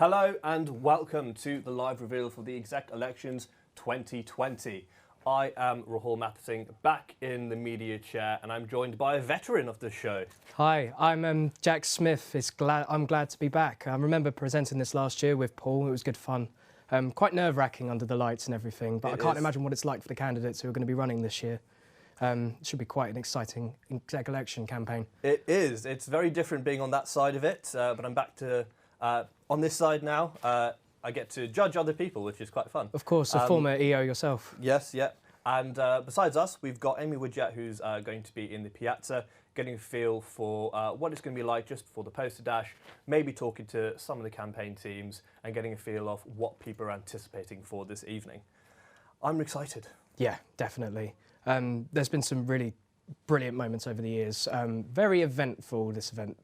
Hello and welcome to the live reveal for the Exec Elections 2020. I am Rahul Mathersingh, back in the media chair, and I'm joined by a veteran of the show. Hi, I'm Jack Smith. I'm glad to be back. I remember presenting this last year with Paul. It was good fun. Quite nerve-wracking under the lights and everything, but I can't imagine what it's like for the candidates who are going to be running this year. It should be quite an exciting exec election campaign. It is. It's very different being on that side of it, but I'm back to on this side now. I get to judge other people, which is quite fun. Of course, a former EO yourself. Yes, yeah. And besides us, we've got Amy Woodjack, who's going to be in the piazza, getting a feel for what it's going to be like just before the poster dash, maybe talking to some of the campaign teams and getting a feel of what people are anticipating for this evening. I'm excited. Yeah, definitely. There's been some really brilliant moments over the years. Very eventful, this event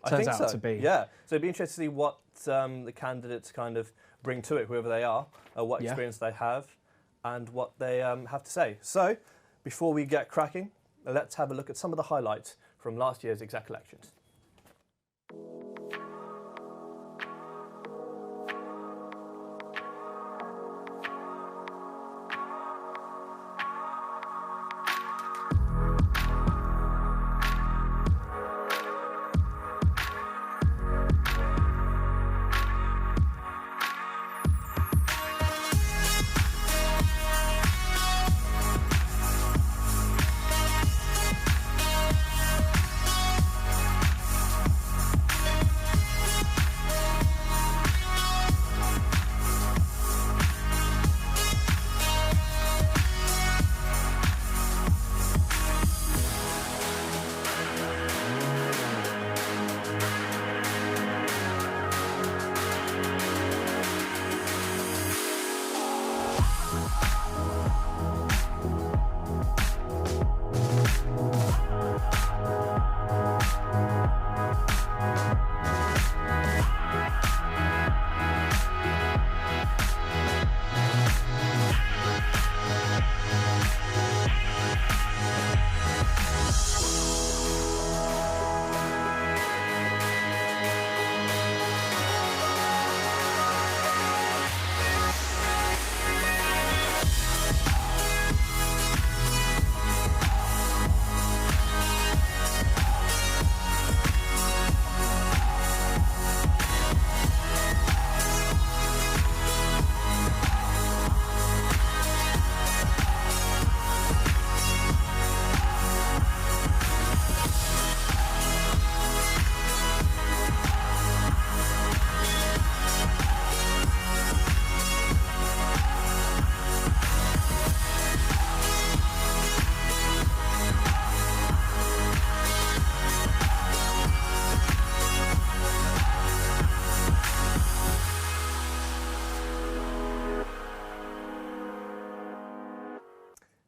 turns out to be. Yeah, so it'd be interesting to see what the candidates kind of bring to it, whoever they are, what experience they have, and what they have to say. So, before we get cracking, let's have a look at some of the highlights from last year's Exec Elections.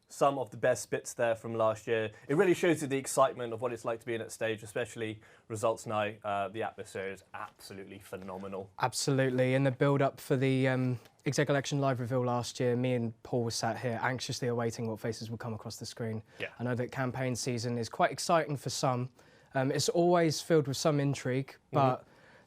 Some of the best bits there from last year. It really shows you the excitement of what it's like to be in at stage, especially results night. The atmosphere is absolutely phenomenal. Absolutely. In the build-up for the exec election live reveal last year, me and Paul were sat here anxiously awaiting what faces would come across the screen. Yeah. I know that campaign season is quite exciting for some. It's always filled with some intrigue, but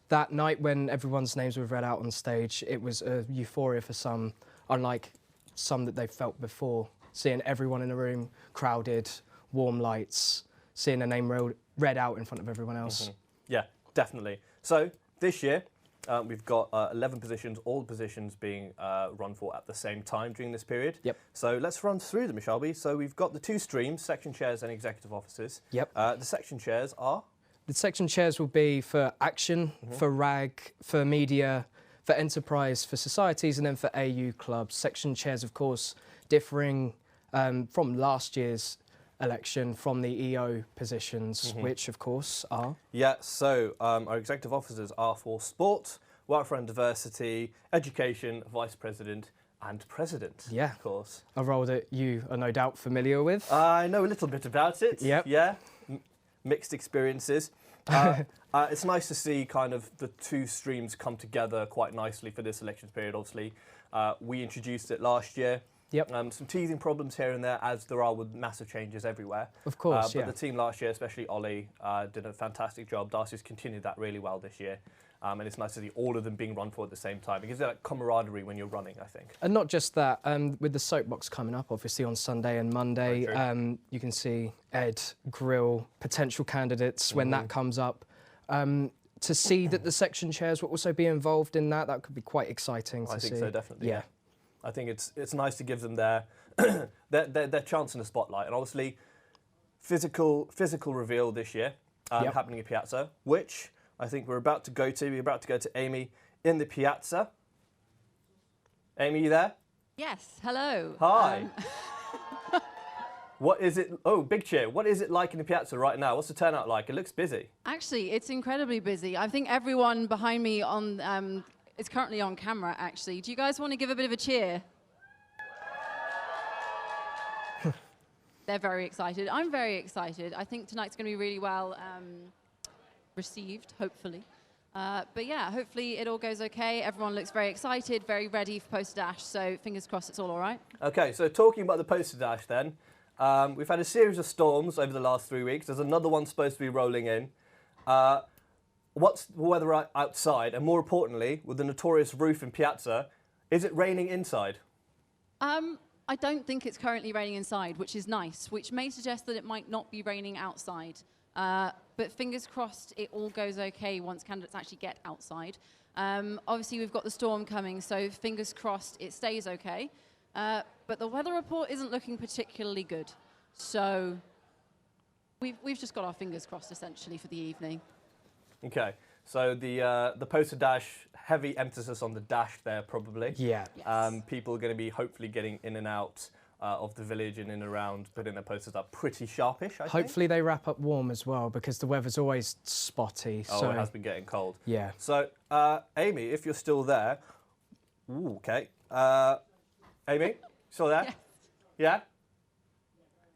that night when everyone's names were read out on stage, it was a euphoria for some, unlike some that they've felt before. Seeing everyone in the room crowded, warm lights, seeing a name read out in front of everyone else. Yeah, definitely. So this year, we've got 11 positions, all positions being run for at the same time during this period. Yep. So let's run through them, shall we? So we've got the two streams, section chairs and executive officers. Yep. The section chairs are? The section chairs will be for action, for RAG, for media, for enterprise, for societies, and then for AU clubs. Section chairs, of course, differing from last year's election from the EO positions, which of course are? Yeah, so our executive officers are for sport, welfare and diversity, education, vice president and president, of course. A role that you are no doubt familiar with. I know a little bit about it, yeah. Mixed experiences. It's nice to see kind of the two streams come together quite nicely for this elections period, obviously. We introduced it last year. Some teething problems here and there, as there are with massive changes everywhere. Of course, but the team last year, especially Ollie, did a fantastic job. Darcy's continued that really well this year. And it's nice to see all of them being run for at the same time. It gives you that camaraderie when you're running, I think. And not just that, with the soapbox coming up, obviously on Sunday and Monday, you can see Ed grill potential candidates when that comes up. To see that the section chairs will also be involved in that could be quite exciting to see. I think so, definitely. Yeah. I think it's nice to give them their their chance in the spotlight. And obviously, physical reveal this year happening in Piazza, which I think we're about to go to. We're about to go to Amy in the Piazza. Amy, you there? Yes, hello. Hi. What is it? Oh, big cheer. What is it like in the Piazza right now? What's the turnout like? It looks busy. Actually, it's incredibly busy. I think everyone behind me is currently on camera, actually. Do you guys want to give a bit of a cheer? They're very excited. I'm very excited. I think tonight's going to be really well received, hopefully. But yeah, hopefully it all goes okay. Everyone looks very excited, very ready for Poster Dash, so fingers crossed it's all right. Okay, so talking about the Poster Dash then, we've had a series of storms over the last 3 weeks. There's another one supposed to be rolling in. What's the weather outside? And more importantly, with the notorious roof in Piazza, is it raining inside? I don't think it's currently raining inside, which is nice, which may suggest that it might not be raining outside. But fingers crossed it all goes okay once candidates actually get outside. Obviously, we've got the storm coming, so fingers crossed it stays okay. But the weather report isn't looking particularly good. So we've just got our fingers crossed, essentially, for the evening. Okay, so the Poster Dash, heavy emphasis on the dash there, probably. Yeah. Yes. People are going to be hopefully getting in and out of the village and in and around, putting their posters up pretty sharpish, I think. Hopefully they wrap up warm as well, because the weather's always spotty. Oh, so it has been getting cold. Yeah. So, Amy, if you're still there, ooh, okay. Amy, still there? Yes. Yeah?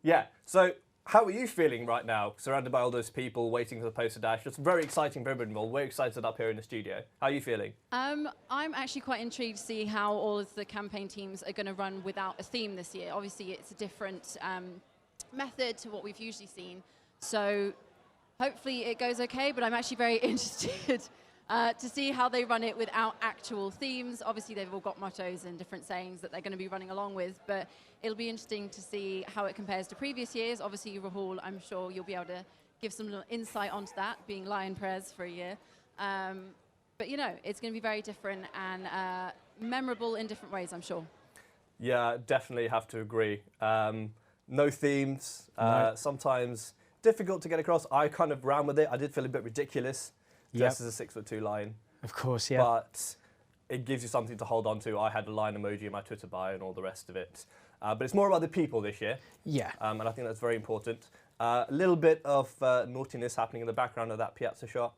Yeah. So, how are you feeling right now, surrounded by all those people waiting for the Poster Dash? It's very exciting for everyone involved. We're excited up here in the studio. How are you feeling? I'm actually quite intrigued to see how all of the campaign teams are going to run without a theme this year. Obviously, it's a different method to what we've usually seen. So hopefully it goes okay, but I'm actually very interested to see how they run it without actual themes. Obviously, they've all got mottos and different sayings that they're going to be running along with, but it'll be interesting to see how it compares to previous years. Obviously, Rahul, I'm sure you'll be able to give some little insight onto that, being Lion Prez for a year. But, you know, it's going to be very different and memorable in different ways, I'm sure. Yeah, definitely have to agree. No themes, sometimes difficult to get across. I kind of ran with it. I did feel a bit ridiculous, dressed as a 6'2" lion. Of course, yeah. But it gives you something to hold on to. I had a lion emoji in my Twitter bio and all the rest of it. But it's more about the people this year. Yeah. And I think that's very important. A little bit of naughtiness happening in the background of that Piazza shot.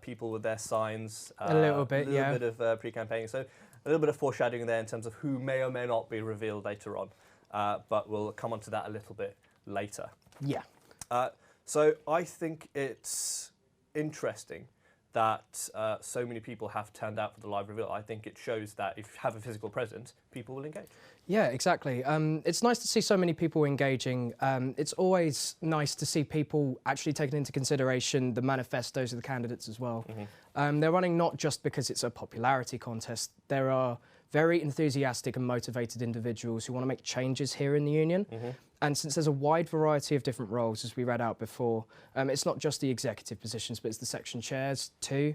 People with their signs. A little bit, yeah. A little bit of pre-campaigning. So a little bit of foreshadowing there in terms of who may or may not be revealed later on. But we'll come on to that a little bit later. Yeah. So I think it's interesting that so many people have turned out for the live reveal. I think it shows that if you have a physical presence, people will engage. Yeah, exactly. It's nice to see so many people engaging. It's always nice to see people actually taking into consideration the manifestos of the candidates as well. Mm-hmm. They're running not just because it's a popularity contest. There are very enthusiastic and motivated individuals who want to make changes here in the union. Mm-hmm. And since there's a wide variety of different roles, as we read out before, it's not just the executive positions, but it's the section chairs too.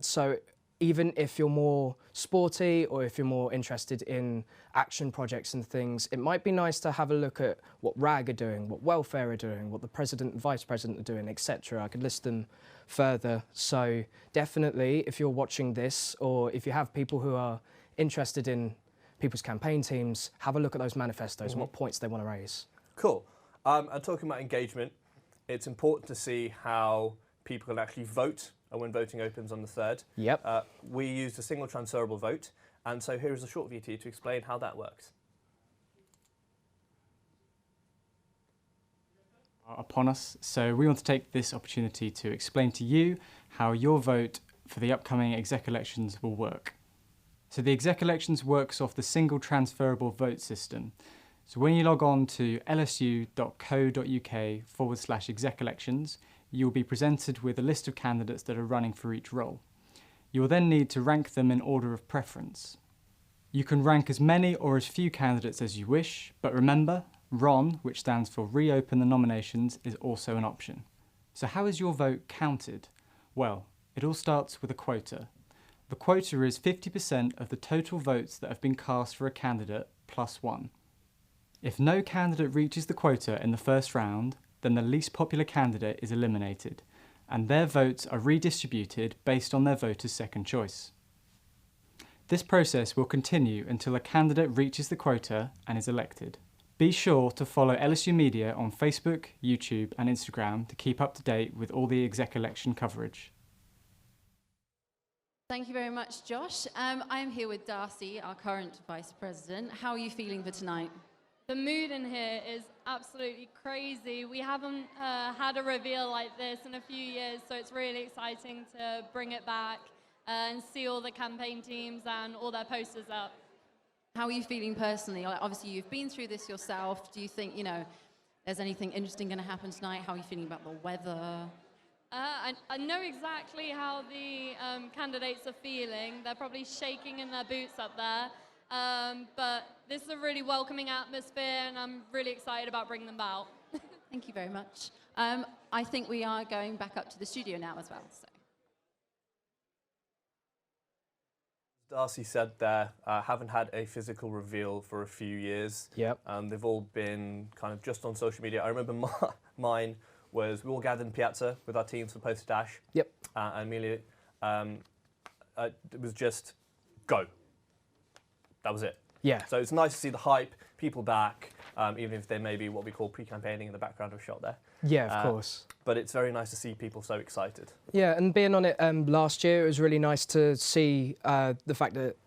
So even if you're more sporty or if you're more interested in action projects and things, it might be nice to have a look at what RAG are doing, what welfare are doing, what the president and vice president are doing, etc. I could list them further. So definitely, if you're watching this or if you have people who are interested in people's campaign teams, have a look at those manifestos and what points they want to raise. Cool. And talking about engagement, it's important to see how people can actually vote when voting opens on the 3rd. Yep. We used a single transferable vote, and so here is a short VT to explain how that works. Upon us, so we want to take this opportunity to explain to you how your vote for the upcoming exec elections will work. So the exec elections works off the single transferable vote system. So when you log on to lsu.co.uk/exec elections, you'll be presented with a list of candidates that are running for each role. You will then need to rank them in order of preference. You can rank as many or as few candidates as you wish, but remember, RON, which stands for Reopen the Nominations, is also an option. So how is your vote counted? Well, it all starts with a quota. The quota is 50% of the total votes that have been cast for a candidate plus one. If no candidate reaches the quota in the first round, then the least popular candidate is eliminated, and their votes are redistributed based on their voter's second choice. This process will continue until a candidate reaches the quota and is elected. Be sure to follow LSU Media on Facebook, YouTube and Instagram to keep up to date with all the exec election coverage. Thank you very much, Josh. I am here with Darcy, our current Vice President. How are you feeling for tonight? The mood in here is absolutely crazy. We haven't had a reveal like this in a few years, so it's really exciting to bring it back and see all the campaign teams and all their posters up. How are you feeling personally? Obviously, you've been through this yourself. Do you think, there's anything interesting going to happen tonight? How are you feeling about the weather? I know exactly how the candidates are feeling. They're probably shaking in their boots up there. But this is a really welcoming atmosphere, and I'm really excited about bringing them out. Thank you very much. I think we are going back up to the studio now as well. So. Darcy said there, haven't had a physical reveal for a few years. Yep. They've all been kind of just on social media. I remember mine was we all gathered in Piazza with our teams for Poster Dash. Yep. And immediately, it was just go. That was it. Yeah. So it's nice to see the hype, people back, even if they may be what we call pre-campaigning in the background of a shot there. Yeah, of course. But it's very nice to see people so excited. Yeah, and being on it last year, it was really nice to see the fact that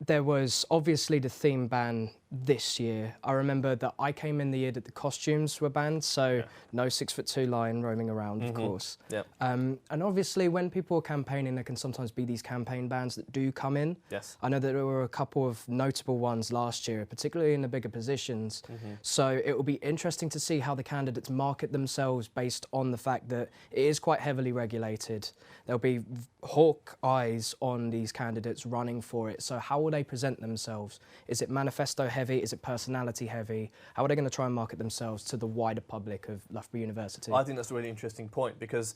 there was obviously the theme ban this year. I remember that I came in the year that the costumes were banned, so no 6'2" lion roaming around, of course. Yep. And obviously when people are campaigning, there can sometimes be these campaign bans that do come in. Yes. I know that there were a couple of notable ones last year, particularly in the bigger positions. So it will be interesting to see how the candidates market themselves based on the fact that it is quite heavily regulated. There'll be hawk eyes on these candidates running for it. So how will they present themselves? Is it manifesto heavy? Is it personality heavy? How are they going to try and market themselves to the wider public of Loughborough University? I think that's a really interesting point because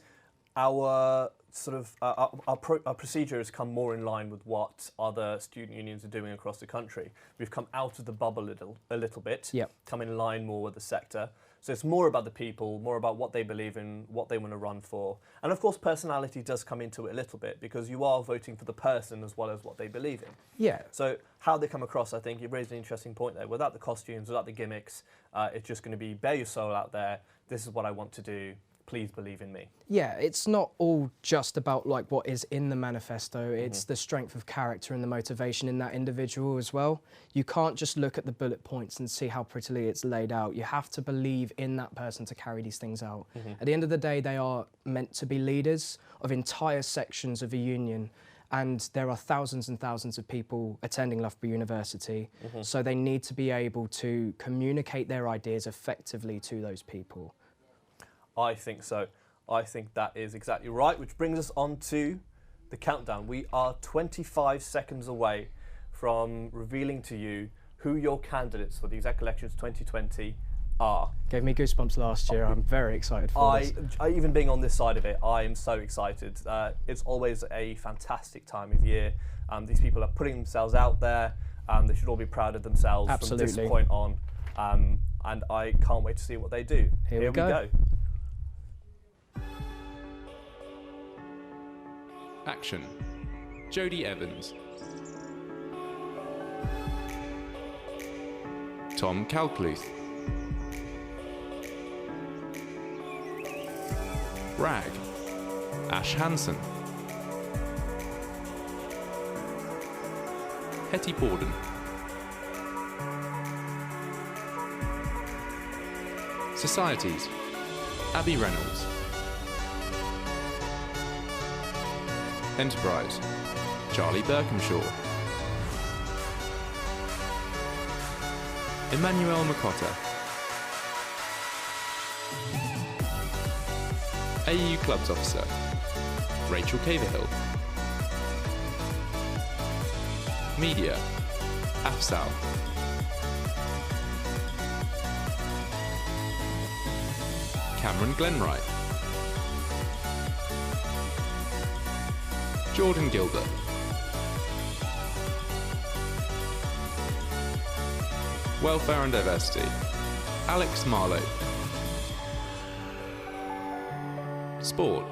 our sort of our procedure has come more in line with what other student unions are doing across the country. We've come out of the bubble a little bit, come in line more with the sector. So it's more about the people, more about what they believe in, what they want to run for. And of course, personality does come into it a little bit because you are voting for the person as well as what they believe in. Yeah. So how they come across, I think you raised an interesting point there. Without the costumes, without the gimmicks, it's just going to be bare your soul out there. This is what I want to do. Please believe in me. Yeah, it's not all just about like what is in the manifesto, it's the strength of character and the motivation in that individual as well. You can't just look at the bullet points and see how prettily it's laid out. You have to believe in that person to carry these things out. At the end of the day, they are meant to be leaders of entire sections of a union. And there are thousands and thousands of people attending Loughborough University, so they need to be able to communicate their ideas effectively to those people. I think so. I think that is exactly right, which brings us on to the countdown. We are 25 seconds away from revealing to you who your candidates for the Exec Elections 2020 are. Gave me goosebumps last year. I'm very excited for this. Even being on this side of it, I am so excited. It's always a fantastic time of year. These people are putting themselves out there. They should all be proud of themselves from this point on. And I can't wait to see what they do. Here we go. Action. Jodie Evans. Tom Kalkluth. Bragg. Ash Hansen. Hetty Borden. Societies. Abby Reynolds. Enterprise. Charlie Birkinshaw. Emmanuel Makota. AU Clubs Officer. Rachel Caverhill. Media, Afsal. Cameron Glenwright. Jordan Gilbert. Welfare and Diversity, Alex Marlowe. Sport,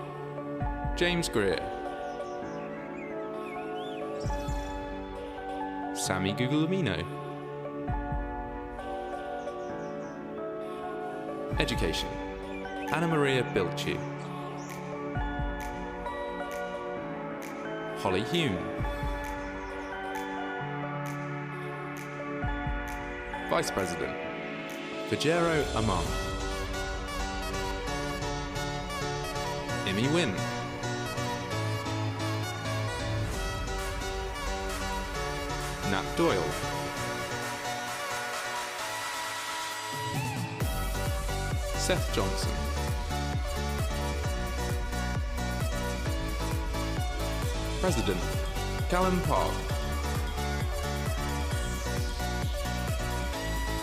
James Greer. Sammy Guglielmino. Education, Anna Maria Bilchu. Holly Hume. Vice President, Fajero Amam. Imi Wynn. Nat Doyle. Seth Johnson. President, Callum Park.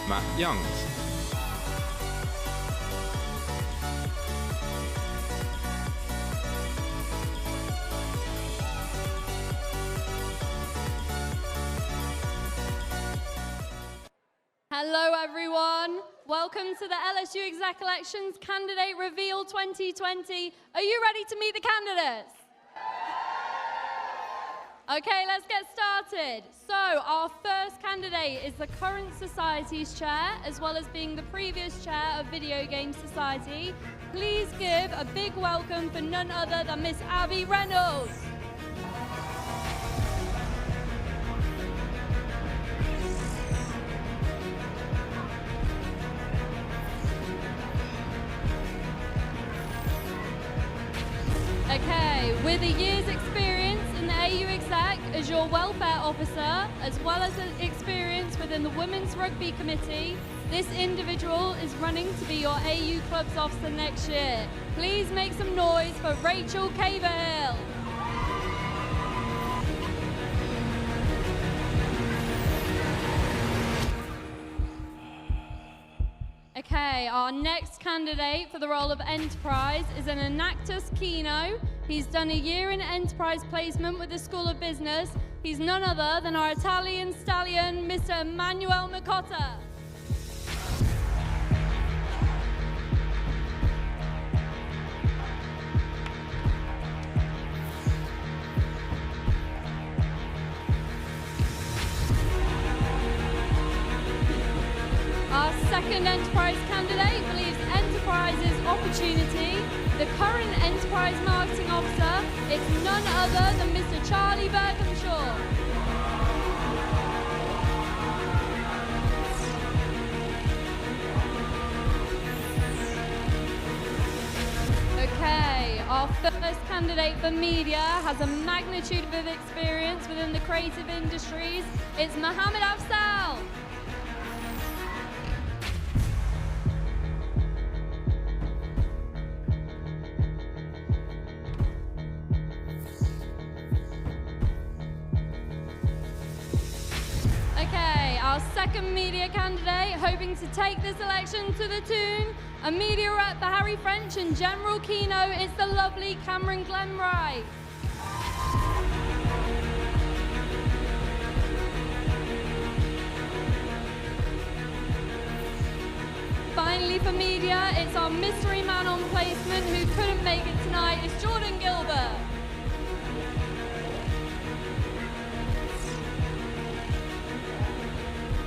Matt Youngs. Hello everyone, welcome to the LSU Exec Elections Candidate Reveal 2020. Are you ready to meet the candidates? Okay, let's get started. So, our first candidate is the current Society's chair, as well as being the previous chair of Video Game Society. Please give a big welcome for none other than Miss Abby Reynolds. Okay, with a year's experience in the AU Exec as your welfare officer, as well as experience within the Women's Rugby Committee, this individual is running to be your AU Clubs officer next year. Please make some noise for Rachel Caverhill. Okay, our next candidate for the role of Enterprise is an Enactus Kino. He's done a year in Enterprise placement with the School of Business. He's none other than our Italian stallion, Mr. Emmanuel Macotta. Our second Enterprise candidate believes Enterprise's opportunity. The current Enterprise Marketing Officer is none other than Mr. Charlie Berkhamshaw. Okay, our first candidate for media has a magnitude of experience within the creative industries. It's Mohammed Afsal. Okay, our second media candidate, hoping to take this election to the tune, a media rep for Harry French and General Kino, is the lovely Cameron Glenwright. Finally for media, it's our mystery man on placement who couldn't make it tonight, it's Jordan Gilbert.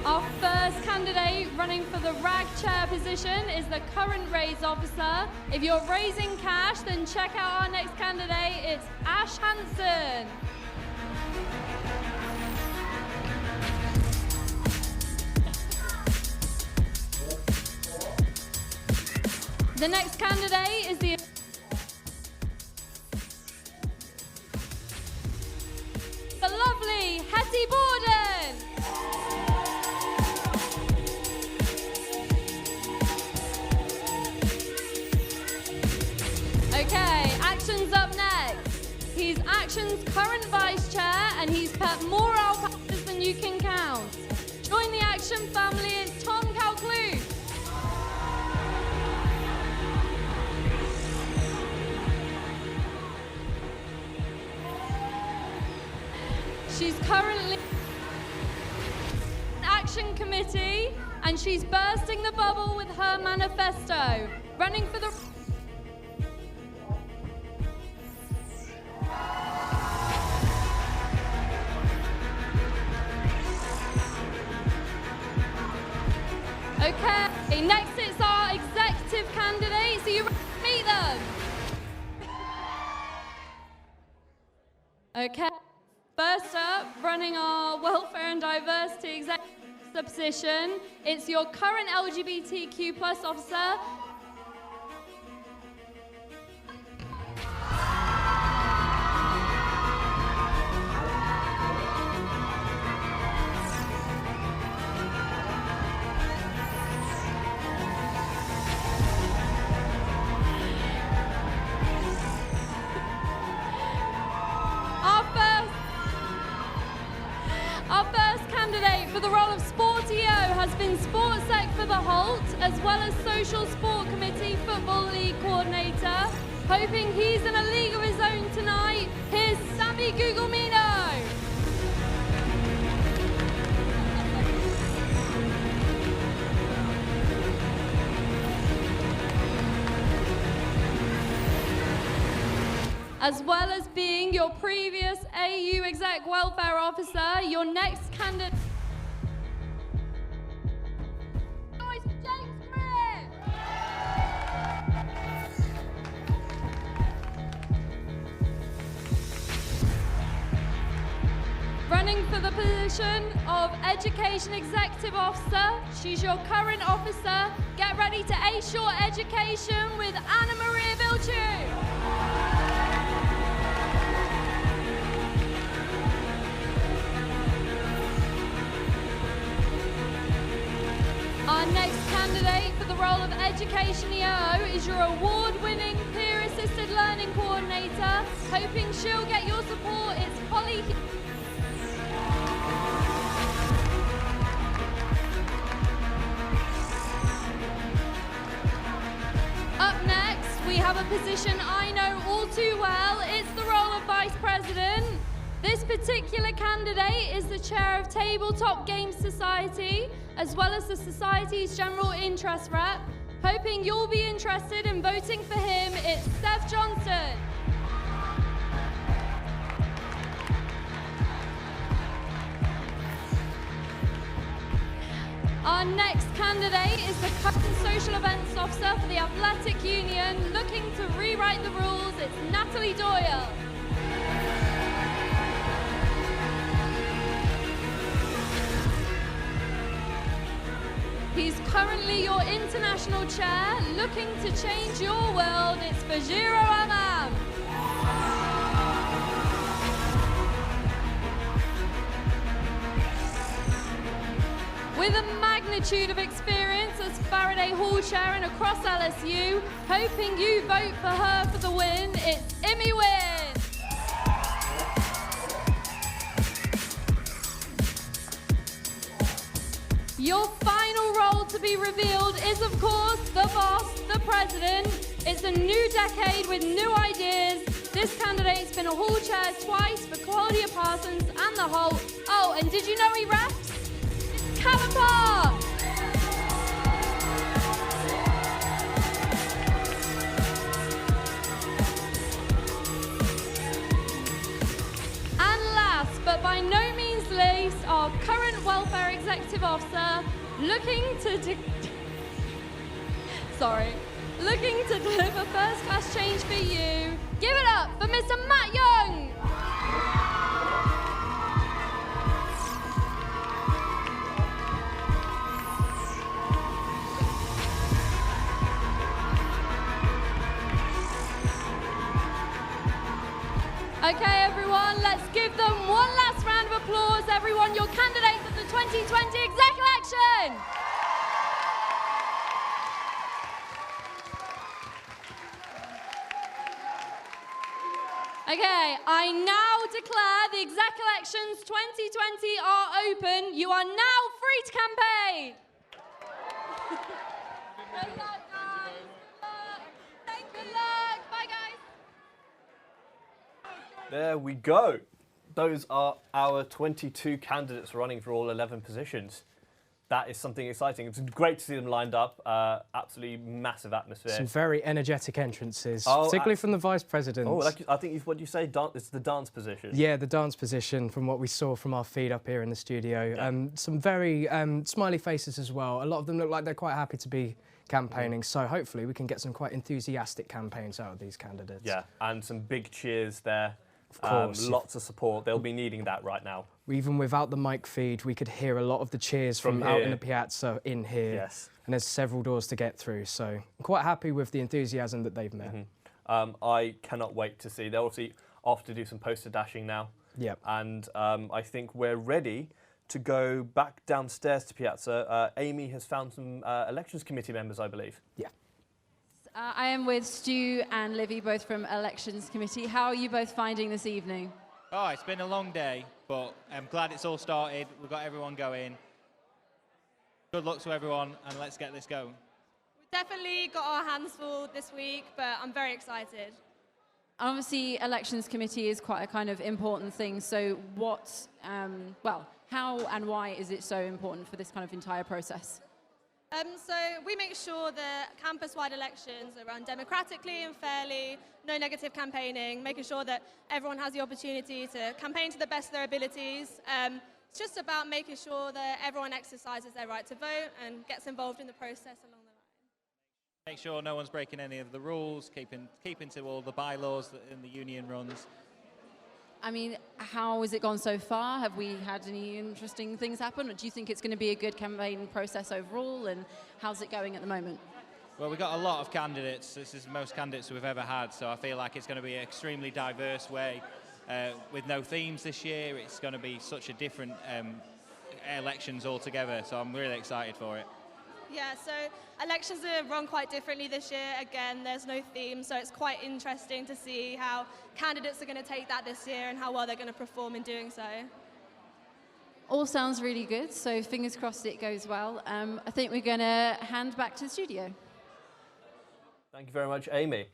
Our first candidate running for the RAG chair position is the current Raise officer. If you're raising cash, then check out our next candidate. It's Ash Hansen. The next candidate is the lovely Hetty Borden. Okay, Action's up next. He's Action's current vice chair and he's put more alpacas than you can count. Join the Action family, it's Tom Calclute. She's currently Action Committee, and she's bursting the bubble with her manifesto, running for the... Okay, next it's our executive candidates. Are you ready to meet them? Okay. First up, running our Welfare and Diversity Executive position, it's your current LGBTQ+ officer. Our first candidate for the role of Sportio has been Sportsec for the Holt, as well as Social Sport Committee Football League Coordinator. Hoping he's in a league of his own tonight, here's Sammy Guglielmino. As well as being your previous AU Exec Welfare Officer, your next candidate... James Greer! Running for the position of Education Executive Officer, she's your current officer. Get ready to ace your education with Anna Maria Vilchu. Our next candidate for the role of Education EO is your award-winning peer-assisted learning coordinator. Hoping she'll get your support, it's Holly. Up next, we have a position I know all too well. It's the role of Vice President. This particular candidate is the chair of Tabletop Games Society, as well as the Society's General Interest Rep. Hoping you'll be interested in voting for him, it's Seth Johnson. Our next candidate is the current Social Events Officer for the Athletic Union, looking to rewrite the rules, it's Natalie Doyle. He's currently your international chair, looking to change your world. It's Fajiro Amam. With a magnitude of experience as Faraday Hall chair and across LSU, hoping you vote for her for the win, it's Imi Wynn. Your final role to be revealed is, of course, the boss, the president. It's a new decade with new ideas. This candidate's been a hall chair twice for Claudia Parsons and the Holt. Oh, and did you know he raps? It's Callum Park! And last, but by no means least, our current Welfare Executive Officer, looking to deliver first-class change for you. Give it up for Mr. Matt Young. Okay, everyone, let's give them one last round of applause. Everyone, your candidates at the 2020 Exec Election. Okay, I now declare the Exec Elections 2020 are open. You are now free to campaign. Good luck, guys. Good luck. Bye, guys. There we go. Those are our 22 candidates running for all 11 positions. That is something exciting. It's great to see them lined up. Absolutely massive atmosphere. Some very energetic entrances, particularly from the vice president. Oh, I think what you say, it's the dance position. Yeah, the dance position from what we saw from our feed up here in the studio. Yeah. Some very smiley faces as well. A lot of them look like they're quite happy to be campaigning. So hopefully we can get some quite enthusiastic campaigns out of these candidates. Yeah, and some big cheers there. Of course. Lots of support. They'll be needing that right now. Even without the mic feed, we could hear a lot of the cheers from out in the piazza in here. Yes. And there's several doors to get through. So I'm quite happy with the enthusiasm that they've met. I cannot wait to see. They're obviously off to do some poster dashing now. Yep. And I think we're ready to go back downstairs to Piazza. Amy has found some elections committee members, I believe. Yeah. I am with Stu and Livy, both from Elections Committee. How are you both finding this evening? Oh, it's been a long day, but I'm glad it's all started. We've got everyone going. Good luck to everyone, and let's get this going. We've definitely got our hands full this week, but I'm very excited. Obviously, Elections Committee is quite a kind of important thing. So how and why is it so important for this kind of entire process? So we make sure that campus-wide elections are run democratically and fairly, no negative campaigning, making sure that everyone has the opportunity to campaign to the best of their abilities. It's just about making sure that everyone exercises their right to vote and gets involved in the process along the line. Make sure no one's breaking any of the rules, keeping to all the bylaws that in the union runs. I mean, how has it gone so far? Have we had any interesting things happen? Or do you think it's going to be a good campaign process overall? And how's it going at the moment? Well, we've got a lot of candidates. This is the most candidates we've ever had, so I feel like it's going to be an extremely diverse way. With no themes this year, it's going to be such a different elections altogether, so I'm really excited for it. Yeah, so elections are run quite differently this year. Again, there's no theme, so it's quite interesting to see how candidates are going to take that this year and how well they're going to perform in doing so. All sounds really good, so fingers crossed it goes well. I think we're going to hand back to the studio. Thank you very much, Amy.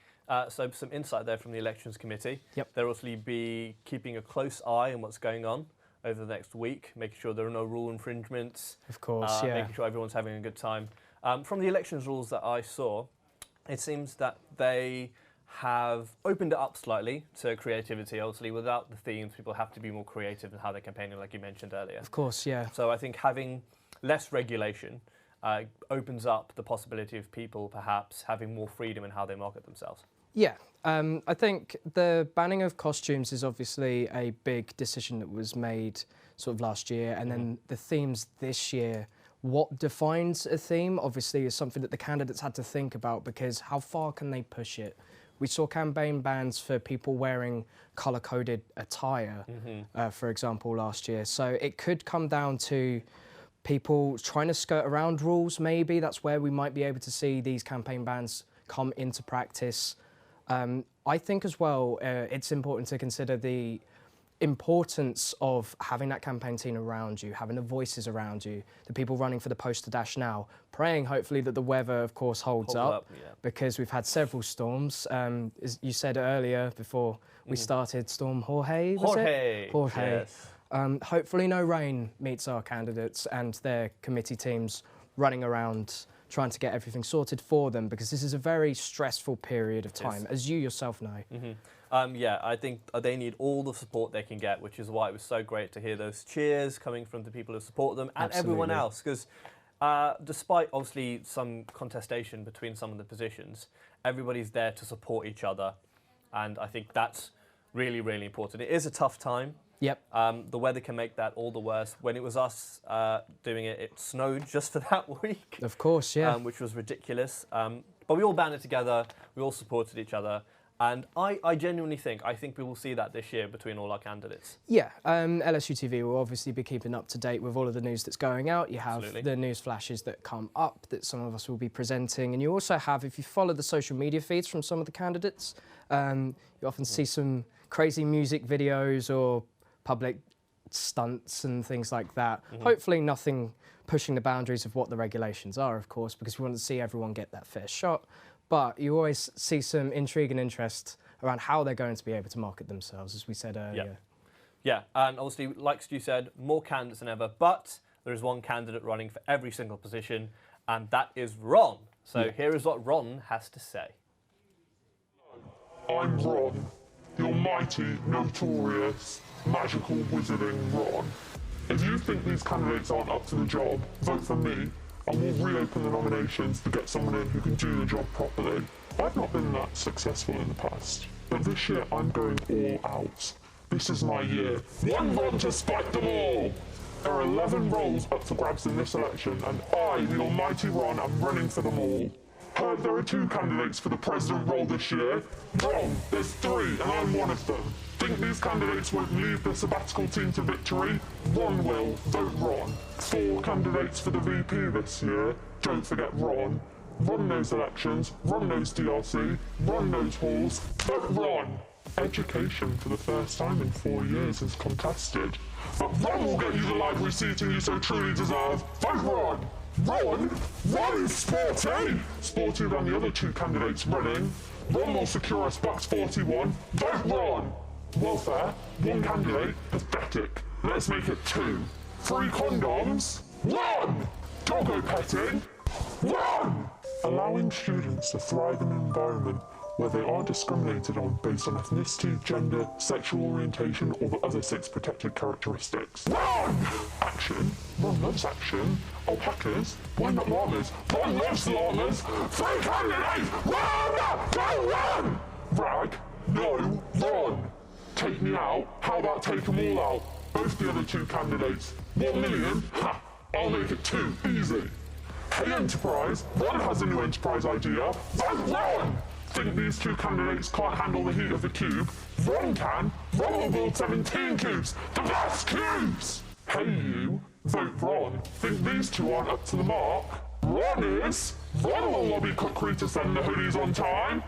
So some insight there from the Elections Committee. Yep. They'll also be keeping a close eye on what's going on over the next week, making sure there are no rule infringements. Of course, yeah. Making sure everyone's having a good time. From the elections rules that I saw, it seems that they have opened it up slightly to creativity. Obviously, without the themes, people have to be more creative in how they're campaigning, like you mentioned earlier. Of course, yeah. So I think having less regulation opens up the possibility of people perhaps having more freedom in how they market themselves. Yeah, I think the banning of costumes is obviously a big decision that was made sort of last year, and then the themes this year. What defines a theme, obviously, is something that the candidates had to think about, because how far can they push it? We saw campaign bans for people wearing colour-coded attire, for example, last year. So it could come down to people trying to skirt around rules, maybe. That's where we might be able to see these campaign bans come into practice. I think as well, it's important to consider the importance of having that campaign team around you, having the voices around you, the people running for the poster dash now, praying hopefully that the weather, of course, holds up yeah. Because we've had several storms. As you said earlier before we started, Storm Jorge, was it? Jorge. Yes. Hopefully no rain meets our candidates and their committee teams running around trying to get everything sorted for them, because this is a very stressful period of time, as you yourself know. Yeah, I think they need all the support they can get, which is why it was so great to hear those cheers coming from the people who support them and everyone else. Because despite obviously some contestation between some of the positions, everybody's there to support each other. And I think that's really, really important. It is a tough time. Yep. The weather can make that all the worse. When it was us doing it, it snowed just for that week. Of course, yeah. Which was ridiculous. But we all banded together. We all supported each other. And I genuinely think we will see that this year between all our candidates. Yeah, LSUTV will obviously be keeping up to date with all of the news that's going out. You have Absolutely. the news flashes that come up that some of us will be presenting. And you also have, if you follow the social media feeds from some of the candidates, you often see some crazy music videos or public stunts and things like that. Hopefully nothing pushing the boundaries of what the regulations are, of course, because we want to see everyone get that fair shot. But you always see some intrigue and interest around how they're going to be able to market themselves, as we said earlier. Yeah, and obviously, like Stu said, more candidates than ever, but there is one candidate running for every single position, and that is Ron. So here is what Ron has to say. I'm Ron, the almighty, notorious, magical wizarding Ron. If you think these candidates aren't up to the job, vote for me, and we'll reopen the nominations to get someone in who can do the job properly. I've not been that successful in the past, but this year I'm going all out. This is my year. One Ron to spike them all! There are 11 roles up for grabs in this election, and I, the almighty Ron, am running for them all. Heard there are 2 candidates for the president role this year. Wrong, there's 3, and I'm one of them. Think these candidates won't lead the sabbatical team to victory? Ron will, vote Ron. 4 candidates for the VP this year. Don't forget Ron. Ron knows elections, Ron knows DRC, Ron knows halls, vote Ron. Education for the first time in 4 years is contested. But Ron will get you the library seating you so truly deserve. Vote Ron! Ron is sporty! Sportier than the other 2 candidates running. Ron will secure us Bucks 41. Vote Ron! Welfare, 1 candidate, pathetic. Let's make it 2. Free condoms? Ron! Doggo petting? Ron! Allowing students to thrive in an environment where they aren't discriminated on based on ethnicity, gender, sexual orientation, or the other 6 protected characteristics. Ron! Action. Ron loves action. Alpacas. Why not llamas? Ron loves llamas. Free candidate! Ron! Go Ron! Rag. No. Ron. Take me out. How about take them all out? Both the other 2 candidates. 1 million? Ha! I'll make it 2. Easy. Hey Enterprise. Ron has a new enterprise idea. Vote Ron! Think these 2 candidates can't handle the heat of the cube? Ron can. Ron will build 17 cubes. The best cubes! Hey you, vote Ron. Think these 2 aren't up to the mark? Ron is. Ron will lobby Cookery to send the hoodies on time.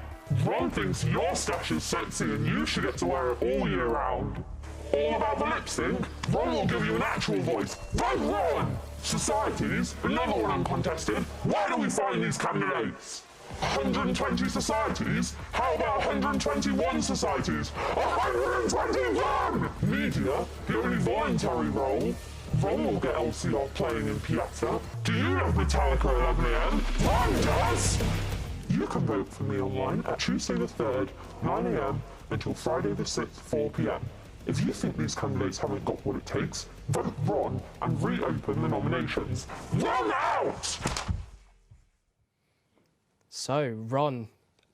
Ron thinks your stash is sexy and you should get to wear it all year round. All about the lip sync? Ron will give you an actual voice. Vote Ron! Societies, another one uncontested. Why do we find these candidates? 120 societies? How about 121 societies? 121! Media, the only voluntary role. Ron will get LCR playing in Piazza. Do you love Metallica at 11 AM? Ron does! You can vote for me online at Tuesday the 3rd, 9 AM until Friday the 6th, 4 PM. If you think these candidates haven't got what it takes, vote Ron and reopen the nominations. Ron out! So, Ron,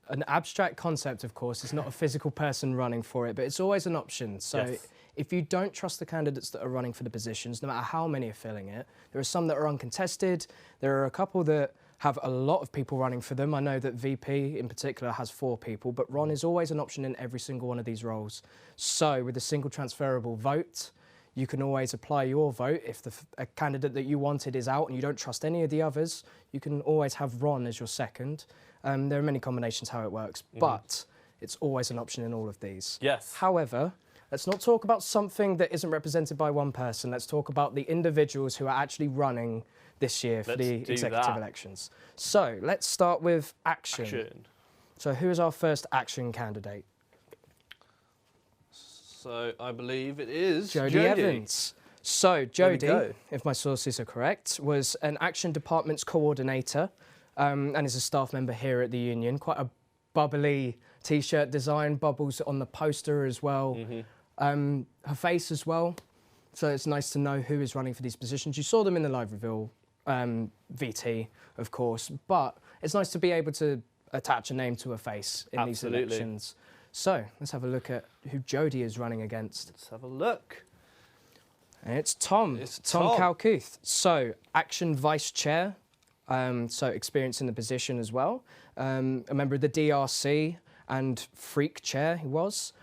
an abstract concept, of course. It's not a physical person running for it, but it's always an option. So, if you don't trust the candidates that are running for the positions, no matter how many are filling it, there are some that are uncontested. There are a couple that have a lot of people running for them. I know that VP in particular has 4 people, but Ron is always an option in every single one of these roles. So, with a single transferable vote, you can always apply your vote. If a candidate that you wanted is out and you don't trust any of the others, you can always have Ron as your second. There are many combinations how it works, but it's always an option in all of these. Yes. However, let's not talk about something that isn't represented by one person. Let's talk about the individuals who are actually running this year for the executive elections. So let's start with Action. So who is our first Action candidate? So I believe it is Jodie Evans. So Jodie, if my sources are correct, was an Action Department's coordinator and is a staff member here at the union. Quite a bubbly T-shirt design, bubbles on the poster as well. Her face as well. So it's nice to know who is running for these positions. You saw them in the live reveal, VT, of course, but it's nice to be able to attach a name to a face in these elections. So let's have a look at who Jodie is running against. Let's have a look. And it's Tom. It's Tom Kalkuth. So Action Vice Chair, so experience in the position as well. A member of the DRC and freak chair he was.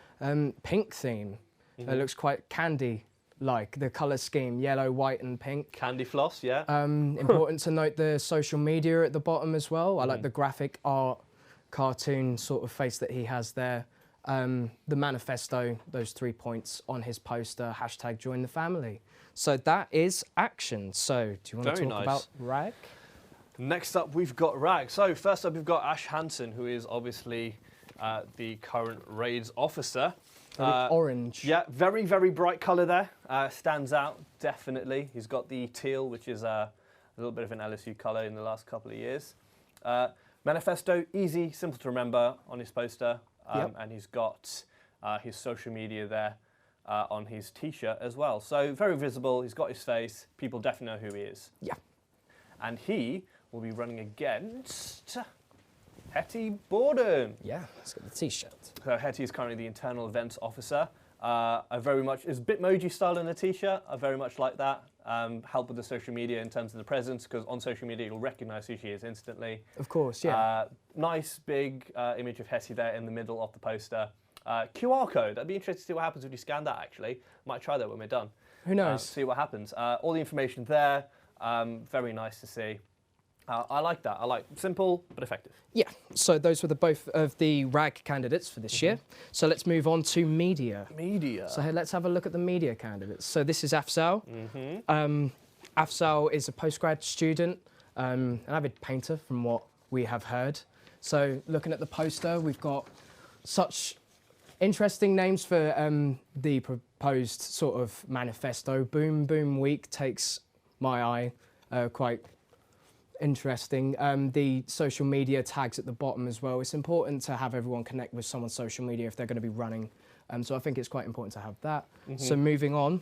Pink theme. It looks quite candy-like, the colour scheme, yellow, white and pink. Candy floss, yeah. Important to note the social media at the bottom as well. I like the graphic art, cartoon sort of face that he has there. The manifesto, those 3 points on his poster, hashtag join the family. So that is action. So do you want to talk about RAG? Next up, we've got RAG. So first up, we've got Ash Hansen, who is obviously the current raids officer. Orange. Yeah, very, very bright colour there. Stands out, definitely. He's got the teal, which is a little bit of an LSU colour in the last couple of years. Manifesto, easy, simple to remember on his poster. And he's got his social media there on his T-shirt as well. So very visible, he's got his face. People definitely know who he is. Yeah. And he will be running against Hetty Borden. Yeah, let's get the T-shirt. So Hetty is currently the internal events officer. I very much, it's Bitmoji style in the T-shirt. I very much like that. Help with the social media in terms of the presence, because on social media you'll recognise who she is instantly. Of course, yeah. Nice big image of Hetty there in the middle of the poster. QR code, I'd be interested to see what happens when you scan that actually. Might try that when we're done. Who knows? See what happens. All the information there, very nice to see. I like that. I like simple but effective. Yeah, so those were both of the RAG candidates for this year. So let's move on to media. Media. So let's have a look at the media candidates. So this is Afzal. Afzal is a postgrad student, an avid painter from what we have heard. So looking at the poster, we've got such interesting names for the proposed sort of manifesto. Boom Boom Week takes my eye, quite interesting. The social media tags at the bottom as well. It's important to have everyone connect with someone's social media if they're going to be running. So I think it's quite important to have that. So moving on,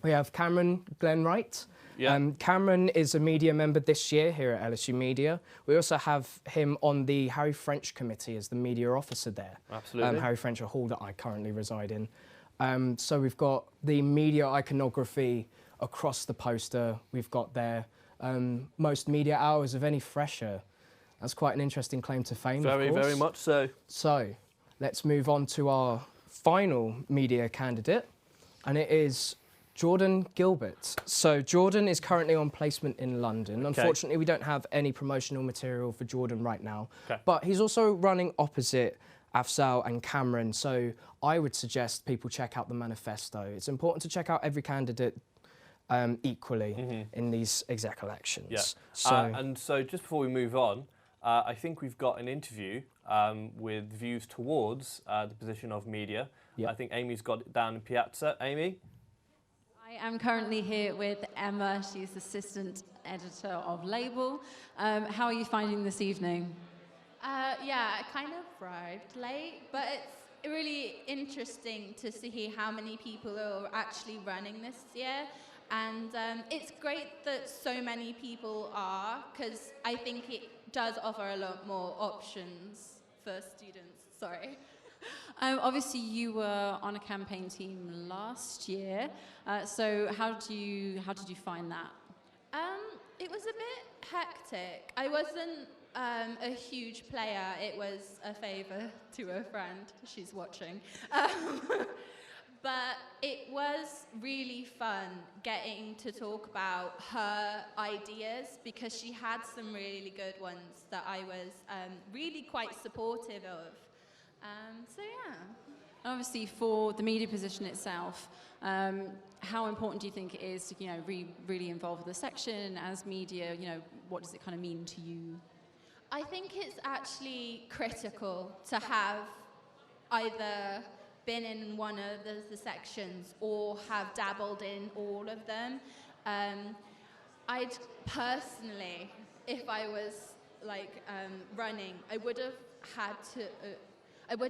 we have Cameron Glenwright. Yeah. Cameron is a media member this year here at LSU Media. We also have him on the Harry French committee as the media officer there. Absolutely. Harry French, a hall that I currently reside in. So we've got the media iconography across the poster. We've got there most media hours of any fresher. That's quite an interesting claim to fame, of course. Very much so. So let's move on to our final media candidate, and it is Jordan Gilbert. So Jordan is currently on placement in London. Okay. Unfortunately, we don't have any promotional material for Jordan right now, Okay. but he's also running opposite Afzal and Cameron. So I would suggest people check out the manifesto. It's important to check out every candidate equally in these exec elections. Yeah. So, and so just before we move on, I think we've got an interview with views towards the position of media. Yeah. I think Amy's got it down in Piazza. Amy? I am currently here with Emma. She's assistant editor of Label. How are you finding this evening? Yeah, I kind of arrived late, but it's really interesting to see how many people are actually running this year. And it's great that so many people are, because I think it does offer a lot more options for students. Sorry. Obviously, you were on a campaign team last year. So how did you find that? It was a bit hectic. I wasn't a huge player. It was a favour to a friend. She's watching. But it was really fun getting to talk about her ideas, because she had some really good ones that I was really quite supportive of. So yeah. Obviously, for the media position itself, how important do you think it is to, really involve the section as media? What does it kind of mean to you? I think it's actually critical to have either been in one of the sections or have dabbled in all of them. I'd personally, if I was running, I would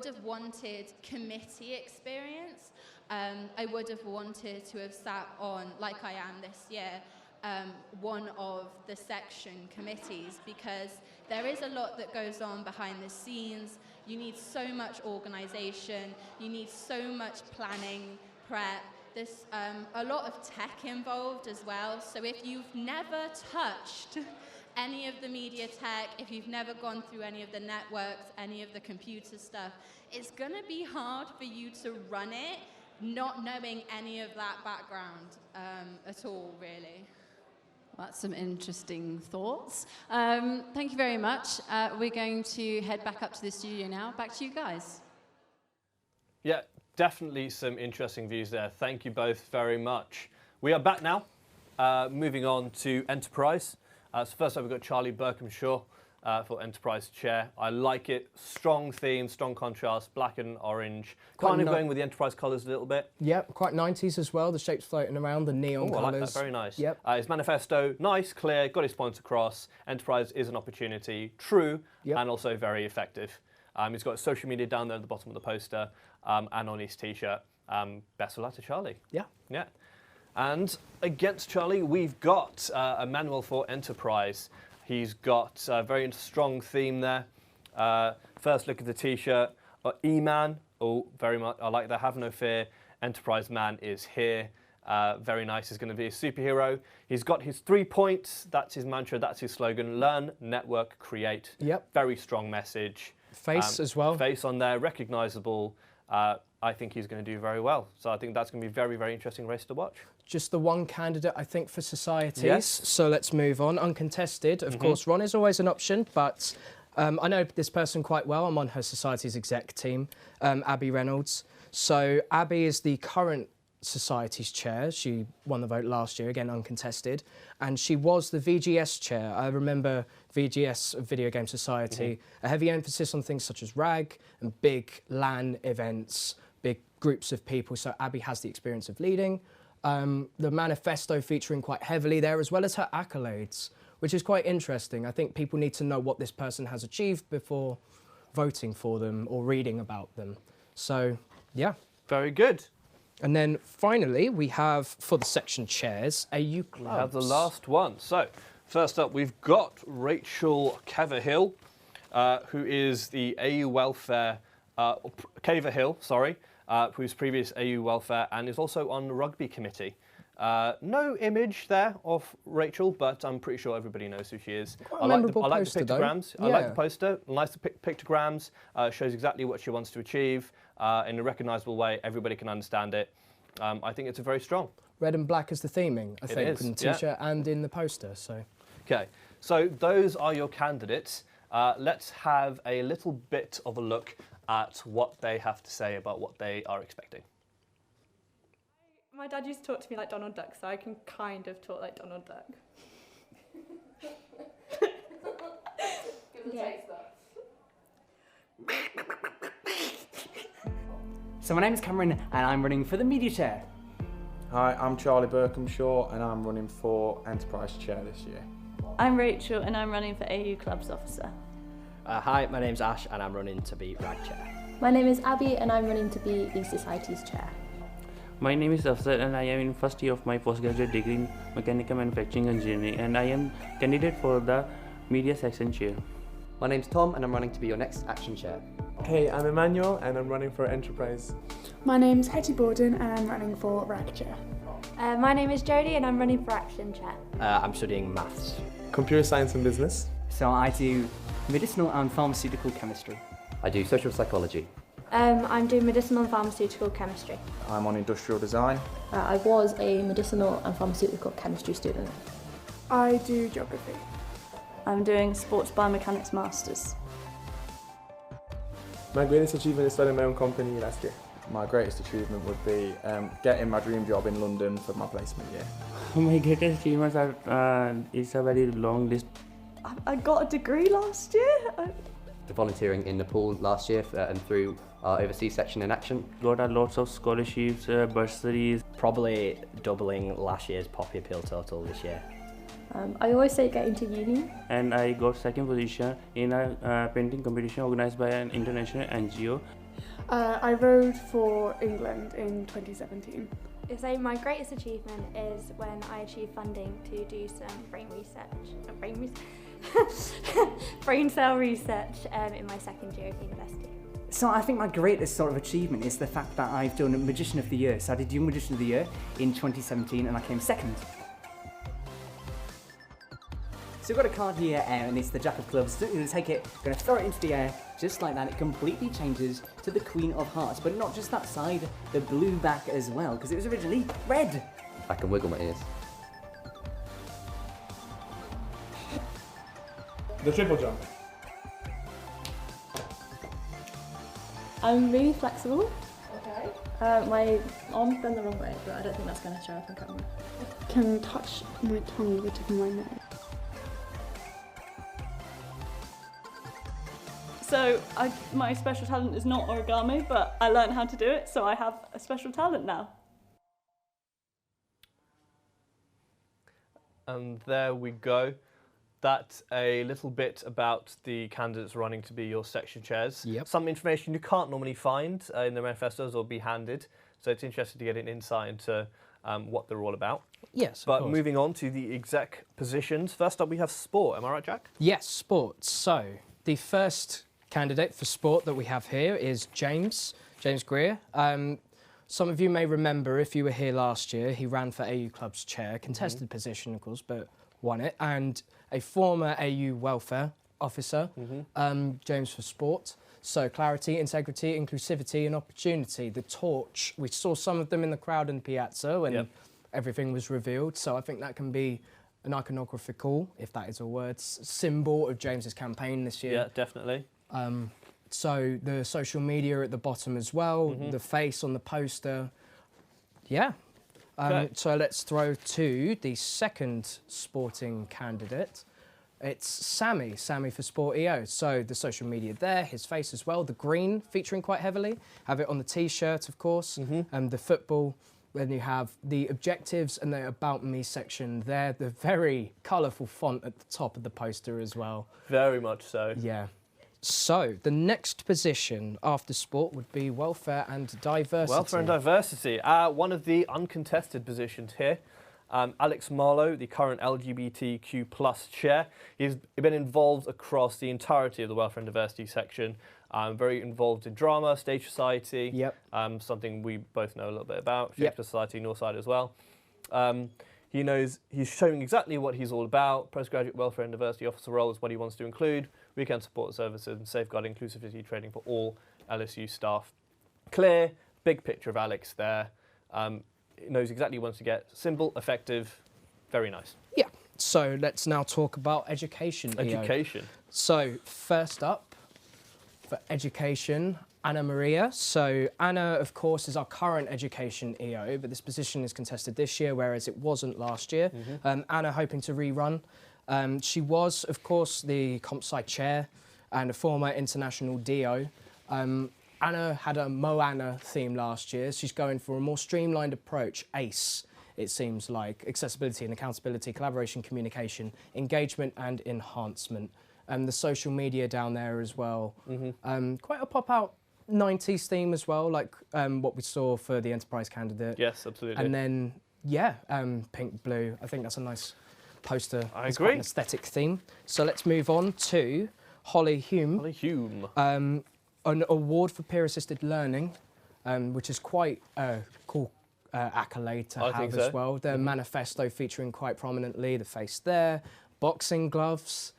have wanted committee experience. I would have wanted to have sat on, like I am this year, one of the section committees, because there is a lot that goes on behind the scenes. You need so much organisation, you need so much planning, prep. There's a lot of tech involved as well, so if you've never touched any of the media tech, if you've never gone through any of the networks, any of the computer stuff, it's going to be hard for you to run it not knowing any of that background at all, really. That's some interesting thoughts. Thank you very much. We're going to head back up to the studio now. Back to you guys. Yeah, definitely some interesting views there. Thank you both very much. We are back now, moving on to Enterprise. So first up, we've got Charlie Berkhamshaw for Enterprise Chair. I like it. Strong theme, strong contrast, black and orange. Kind of going with the Enterprise colours a little bit. Yep, quite 90s as well. The shapes floating around, the neon colours. I like that. Very nice. Yep. His manifesto, nice, clear, got his points across. Enterprise is an opportunity, true, and also very effective. He's got social media down there at the bottom of the poster and on his T-shirt. Best of luck to Charlie. Yeah. Yeah. And against Charlie, we've got a manual for Enterprise. He's got a very strong theme there. First look at the T-shirt. E-Man, very much. I like that. Have no fear. Enterprise Man is here. Very nice. He's going to be a superhero. He's got his 3 points. That's his mantra. That's his slogan. Learn, network, create. Yep. Very strong message. Face as well. Face on there, recognisable. I think he's going to do very well. So I think that's going to be a very, very interesting race to watch. Just the one candidate, I think, for societies. Yes. So let's move on. Uncontested, of course, Ron is always an option, but I know this person quite well. I'm on her society's exec team, Abby Reynolds. So Abby is the current society's chair. She won the vote last year, again uncontested, and she was the VGS chair. I remember VGS, Video Game Society, a heavy emphasis on things such as RAG and big LAN events, big groups of people. So Abby has the experience of leading. The manifesto featuring quite heavily there, as well as her accolades, which is quite interesting. I think people need to know what this person has achieved before voting for them or reading about them. So, yeah. Very good. And then finally, we have, for the section chairs, AU clubs. We have the last one. So, first up, we've got Rachel Caverhill, who is the AU Welfare, Caverhill, sorry, who's previous AU Welfare and is also on the rugby committee. No image there of Rachel, but I'm pretty sure everybody knows who she is. I like the pictograms. Yeah. I like the poster. Nice pictograms. Shows exactly what she wants to achieve in a recognisable way. Everybody can understand it. I think it's a very strong. Red and black is the theming, I think, is, in the T-shirt and in the poster. So. Okay, so those are your candidates. Let's have a little bit of a look at what they have to say about what they are expecting. My dad used to talk to me like Donald Duck, so I can kind of talk like Donald Duck. So my name is Cameron and I'm running for the media chair. Hi, I'm Charlie Berkhamshaw and I'm running for Enterprise Chair this year. I'm Rachel and I'm running for AU Clubs Officer. Hi, my name's Ash and I'm running to be RAG Chair. My name is Abby and I'm running to be the Society's Chair. My name is Afzal and I am in first year of my postgraduate degree in Mechanical Manufacturing Engineering and I am candidate for the Media Section Chair. My name's Tom and I'm running to be your next Action Chair. Hey, I'm Emmanuel and I'm running for Enterprise. My name's Hetty Borden and I'm running for RAG Chair. My name is Jodie and I'm running for Action Chair. I'm studying maths. Computer Science and Business. So I do medicinal and pharmaceutical chemistry. I do social psychology. I'm doing medicinal and pharmaceutical chemistry. I'm on industrial design. I was a medicinal and pharmaceutical chemistry student. I do geography. I'm doing sports biomechanics masters. My greatest achievement is starting my own company last year. My greatest achievement would be getting my dream job in London for my placement year. My greatest achievements are it's a very long list. I got a degree last year. Volunteering in Nepal last year and through our overseas section in Action. Got lots of scholarships, bursaries. Probably doubling last year's Poppy Appeal total this year. I always say getting to uni. And I got second position in a painting competition organised by an international NGO. I rode for England in 2017. So my greatest achievement is when I achieved funding to do some brain cell research in my second year of university. So I think my greatest sort of achievement is the fact that I've done a Magician of the Year. So I did Young Magician of the Year in 2017 and I came second. So we've got a card here, and it's the Jack of Clubs. So you're going to take it, going to throw it into the air, just like that. It completely changes to the Queen of Hearts, but not just that side, the blue back as well, because it was originally red. I can wiggle my ears. The triple jump. I'm really flexible. Okay. My arm's bent the wrong way, but I don't think that's going to show up on camera. Can touch my tongue with the tip of my nose. So my special talent is not origami, but I learned how to do it, so I have a special talent now. And there we go. That's a little bit about the candidates running to be your section chairs. Yep. Some information you can't normally find in the manifestos or be handed, so it's interesting to get an insight into what they're all about. Yes, But moving on to the exec positions. First up, we have sport. Am I right, Jack? Yes, sport. So the first candidate for sport that we have here is James Greer. Some of you may remember, if you were here last year, he ran for AU Club's chair, contested position, of course, but won it, and a former AU welfare officer, James for sport. So clarity, integrity, inclusivity and opportunity. The torch, we saw some of them in the crowd in Piazza when everything was revealed, so I think that can be an iconographical, if that is a word, symbol of James's campaign this year. Yeah, definitely. So the social media at the bottom as well, the face on the poster. Yeah. So let's throw to the second sporting candidate. It's Sammy for Sport EO. So the social media there, his face as well, the green featuring quite heavily. Have it on the T-shirt, of course, and the football. Then you have the objectives and the About Me section there, the very colourful font at the top of the poster as well. Very much so. Yeah. So the next position after sport would be welfare and diversity. Welfare and diversity. One of the uncontested positions here. Alex Marlowe, the current LGBTQ+ chair. He's been involved across the entirety of the welfare and diversity section. Very involved in drama, Stage Society. Something we both know a little bit about. Shakespeare Society, Northside as well. He's showing exactly what he's all about. Postgraduate welfare and diversity officer role is what he wants to include. Weekend support services and safeguard inclusivity training for all LSU staff. Clear, big picture of Alex there. He knows exactly what he wants to get. Simple, effective, very nice. Yeah. So let's now talk about education. Education. So first up for education, Anna Maria. So Anna, of course, is our current education EO, but this position is contested this year, whereas it wasn't last year. Anna hoping to rerun. She was, of course, the comp sci chair and a former international DO. Anna had a Moana theme last year. She's going for a more streamlined approach, ACE, it seems like. Accessibility and accountability, collaboration, communication, engagement and enhancement. The social media down there as well. Quite a pop-out 90s theme as well, like what we saw for the enterprise candidate. Yes, absolutely. And then, yeah, pink, blue. I think that's a nice poster. I it's agree. Quite an aesthetic theme. So let's move on to Holly Hume. Holly Hume. An award for peer-assisted learning, which is quite a cool accolade to have as well. The manifesto featuring quite prominently, the face there, boxing gloves,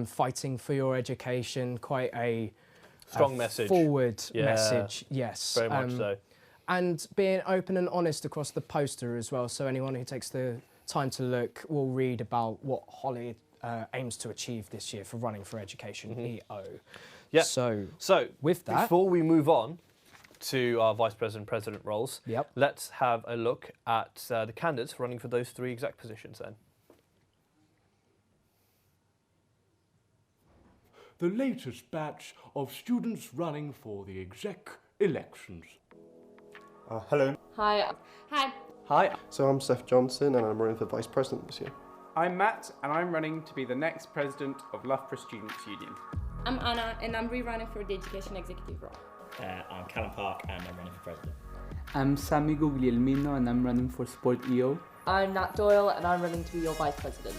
fighting for your education, quite a strong message. Forward message, yes. Very much so. And being open and honest across the poster as well, so anyone who takes the time to look will read about what Holly aims to achieve this year for running for education EO. Yeah. So with that, before we move on to our vice president roles, let's have a look at the candidates running for those three exec positions then. The latest batch of students running for the Exec Elections. Hello. Hi. Hi. Hi. So I'm Seth Johnson and I'm running for Vice President this year. I'm Matt and I'm running to be the next president of Loughborough Students' Union. I'm Anna and I'm rerunning for the Education Executive role. I'm Callum Park and I'm running for president. I'm Sammy Guglielmino and I'm running for Sport EO. I'm Nat Doyle and I'm running to be your Vice President.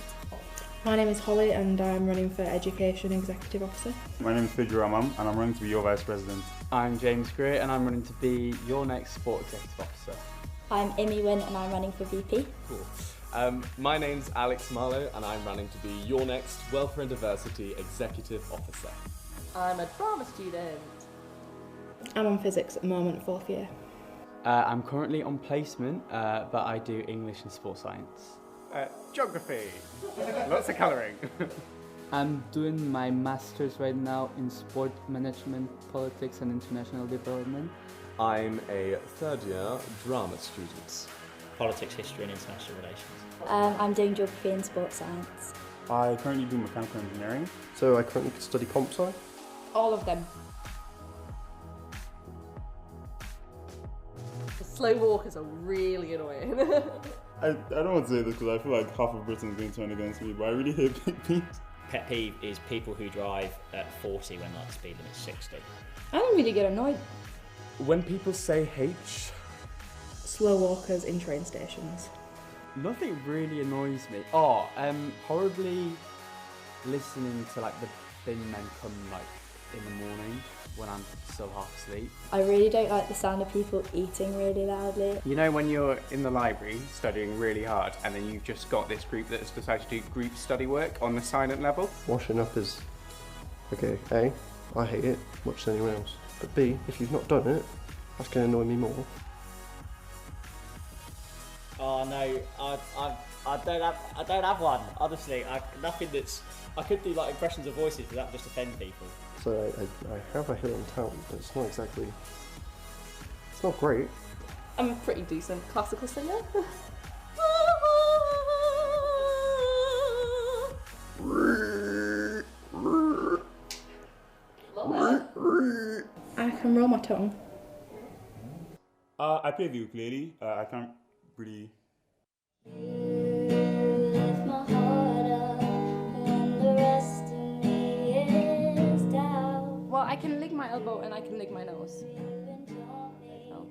My name is Holly and I'm running for Education Executive Officer. My name is Fidra Amam and I'm running to be your Vice President. I'm James Greer and I'm running to be your next Sport Executive Officer. I'm Emmy Wynn and I'm running for VP. Cool. My name's Alex Marlowe and I'm running to be your next Welfare and Diversity Executive Officer. I'm a drama student. I'm on physics at the moment, 4th year. I'm currently on placement, but I do English and sports science. Geography. Lots of colouring. I'm doing my master's right now in sport management, politics and international development. I'm a 3rd year drama student. Politics, history and international relations. I'm doing geography and sports science. I currently do mechanical engineering. So I currently study comp sci. All of them. The slow walkers are really annoying. I don't want to say this because I feel like half of Britain is going to turn against me, but I really hate pit peeves. Pet peeve is people who drive at 40 when like the speed limit's 60. I don't really get annoyed. When people say H, Slow walkers in train stations. Nothing really annoys me. Oh, horribly listening to like the bin men come like in the morning when I'm still half asleep. I really don't like the sound of people eating really loudly. You know when you're in the library studying really hard and then you've just got this group that's decided to do group study work on the silent level? Washing up is, okay, A, I hate it much than anyone else. But B, if you've not done it, that's going to annoy me more. Oh no, I don't have one. Honestly, nothing that's. I could do like impressions of voices, but that would just offend people. So I have a hill in town, but it's not exactly, it's not great. I'm a pretty decent classical singer. I can roll my tongue. I play the ukulele. I can't really. Well, I can lick my elbow and I can lick my nose. Oh.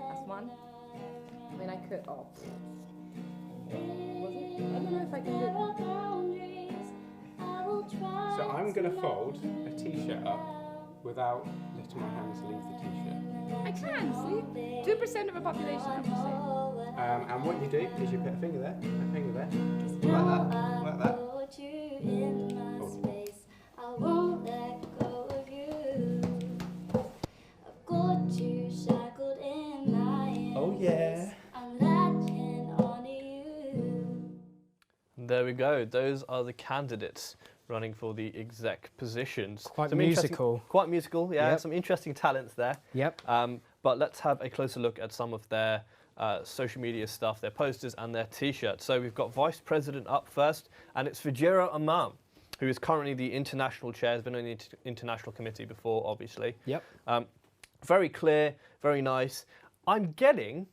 That's one. I mean, I could. Oh. Was it? I don't know if I can do it. So I'm going to fold a t-shirt up without letting my hands leave the t-shirt. I can, see? 2% of the population have to say. And what you do is you put a finger there, a finger there, like that, like that. Oh yeah. There we go. Those are the candidates running for the exec positions. Quite musical. Quite musical, yeah. Yep. Some interesting talents there. Yep. But let's have a closer look at some of their social media stuff, their posters and their T-shirts. So we've got Vice President up first, and it's Fajira Imam, who is currently the international chair, has been on the international committee before, obviously. Yep. Very clear, very nice. I'm getting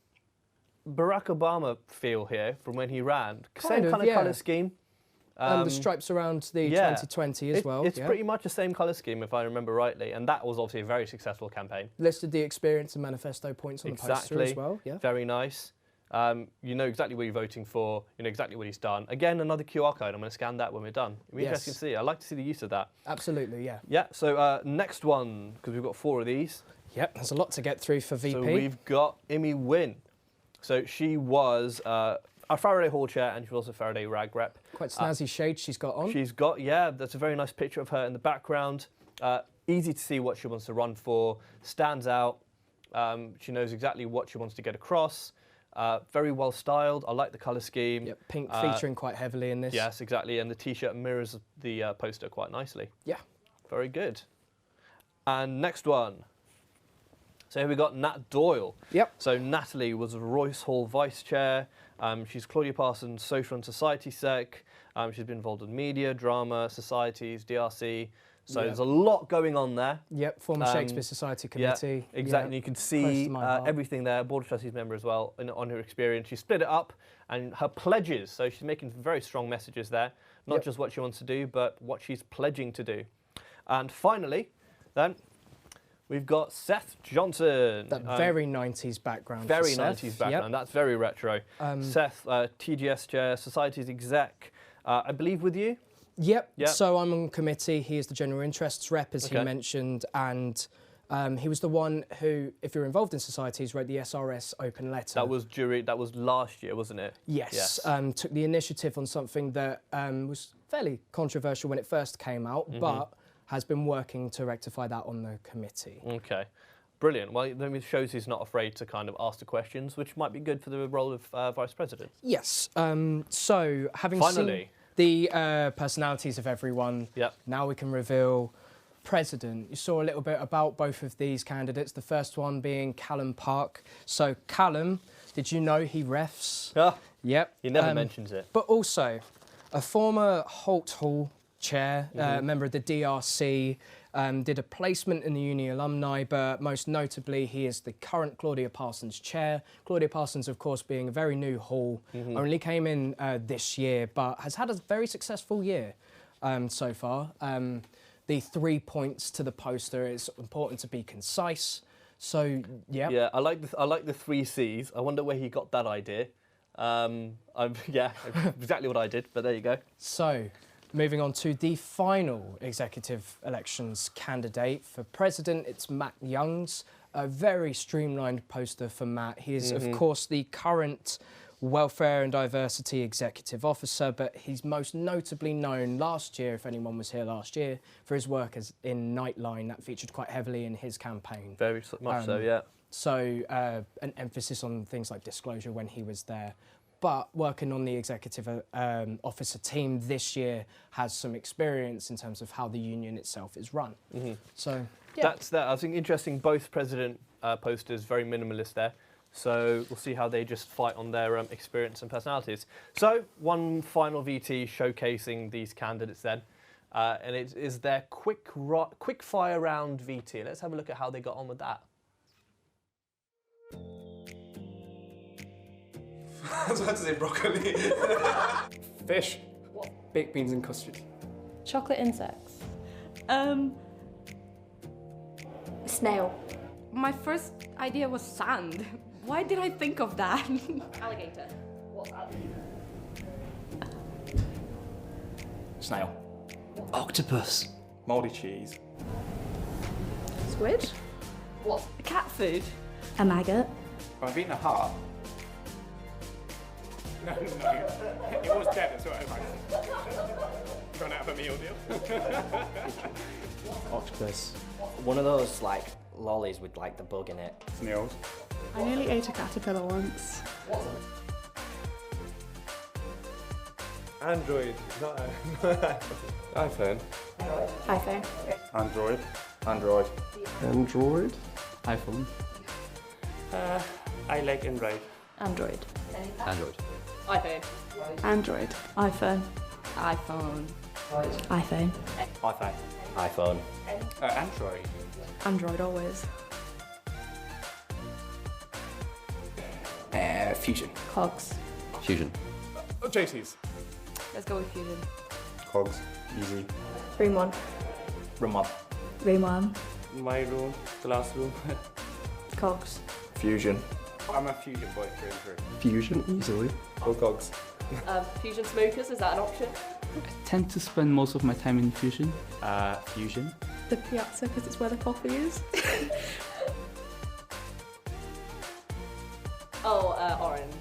Barack Obama feel here from when he ran. Same kind of colour scheme. The stripes around the 2020 as well. It's pretty much the same colour scheme, if I remember rightly, and that was obviously a very successful campaign. Listed the experience and manifesto points on the poster as well. Yeah. Very nice. You know exactly what you're voting for, you know exactly what he's done. Again, another QR code. I'm going to scan that when we're done. It'll be interesting to see. I'd like to see the use of that. Absolutely, yeah. Yeah, so next one, because we've got 4 of these. Yep, there's a lot to get through for VP. So we've got Imi Wynn. So she was a Faraday Hall chair and she was also a Faraday rag rep. Quite snazzy shade she's got on. She's got, yeah, that's a very nice picture of her in the background. Easy to see what she wants to run for, stands out. She knows exactly what she wants to get across. Very well styled. I like the colour scheme. Yep, pink featuring quite heavily in this. Yes, exactly. And the T-shirt mirrors the poster quite nicely. Yeah. Very good. And next one. So here we got Nat Doyle. Yep. So Natalie was a Royce Hall Vice Chair. She's Claudia Parsons' Social and Society Sec. She's been involved in media, drama, societies, DRC. So there's a lot going on there. Yep, former Shakespeare Society Committee. Yeah, exactly. And you can see everything there. Board of Trustees member as well on her experience. She split it up and her pledges. So she's making very strong messages there. Not just what she wants to do, but what she's pledging to do. And finally, then, we've got Seth Johnson. That very 90s background. Very 90s background. That's very retro. Seth, TGS Chair, Societies Exec, I believe with you? Yep. So I'm on committee. He is the general interests rep, as he mentioned, and He was the one who, if you're involved in societies, wrote the SRS open letter. That was last year, wasn't it? Yes. Took the initiative on something that was fairly controversial when it first came out, but has been working to rectify that on the committee. Okay. Brilliant. Well, then it shows he's not afraid to kind of ask the questions, which might be good for the role of Vice President. Yes. So, having seen the personalities of everyone, now we can reveal President. You saw a little bit about both of these candidates, the first one being Callum Park. So, Callum, did you know he refs? Yep. He never mentions it. But also, a former Holt Hall chair, member of the DRC, did a placement in the uni alumni, but most notably he is the current Claudia Parsons chair. Claudia Parsons, of course, being a very new hall, only came in this year, but has had a very successful year so far. The 3 points to the poster, it's important to be concise. So, yeah. Yeah, I like the 3 C's. I wonder where he got that idea. Yeah, exactly what I did, but there you go. So, moving on to the final executive elections candidate. For president, it's Matt Youngs. A very streamlined poster for Matt. He is, of course, the current Welfare and Diversity Executive Officer, but he's most notably known last year, if anyone was here last year, for his work in Nightline. That featured quite heavily in his campaign. Very much so, yeah. So an emphasis on things like disclosure when he was there. But working on the executive officer team this year has some experience in terms of how the union itself is run. So yeah. That's that. I think interesting. Both president posters very minimalist there. So we'll see how they just fight on their experience and personalities. So one final VT showcasing these candidates then, and it is their quick fire round VT. Let's have a look at how they got on with that. I was about to say broccoli. Fish. What? Baked beans and custard. Chocolate insects. Snail. My first idea was sand. Why did I think of that? Alligator. What's alligator? Snail. Octopus. Mouldy cheese. Squid? What? Cat food. A maggot. I've eaten a heart. No, it was dead, that's what I was gone out of a meal deal. Octopus. One of those, like, lollies with, like, the bug in it. Snails. I nearly ate a caterpillar once. Android. Not iPhone. iPhone. Android. Android. Android. iPhone. I like Android. Android. Android. iPhone. Android. iPhone. iPhone. iPhone. iPhone. iPhone. Android. Android always. Fusion. Cogs. Fusion. JT's. Let's go with Fusion. Cogs. Easy. Room 1. Room 1. Room 1. My room, classroom. Cogs. Fusion. I'm a fusion boy through and through. Fusion, easily. Or cogs. Fusion smokers, is that an option? I tend to spend most of my time in Fusion. Fusion. The Piazza, because it's where the coffee is. Oh, orange.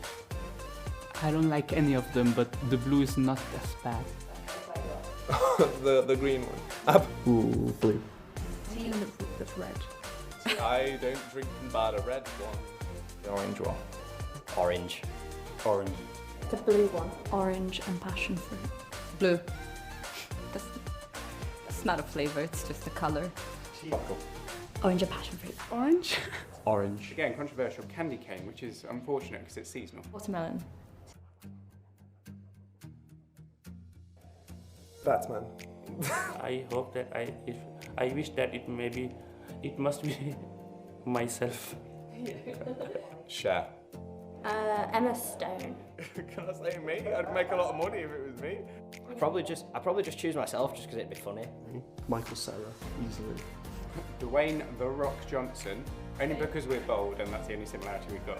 I don't like any of them, but the blue is not as bad. the green one. Ooh, blue. That's red. I don't drink and buy the red one. The orange one. Orange. Orange. The blue one. Orange and passion fruit. Blue. That's not a flavour, it's just a colour. Orange and passion fruit. Orange? Orange. Again, controversial. Candy cane, which is unfortunate because it's seasonal. Watermelon. Batman. I hope that I wish that it must be myself. Cher. Emma Stone. Can I say me? I'd make a lot of money if it was me. I'd probably just choose myself just because it'd be funny. Michael Cera, easily. Dwayne The Rock Johnson, only because we're bold and that's the only similarity we've got.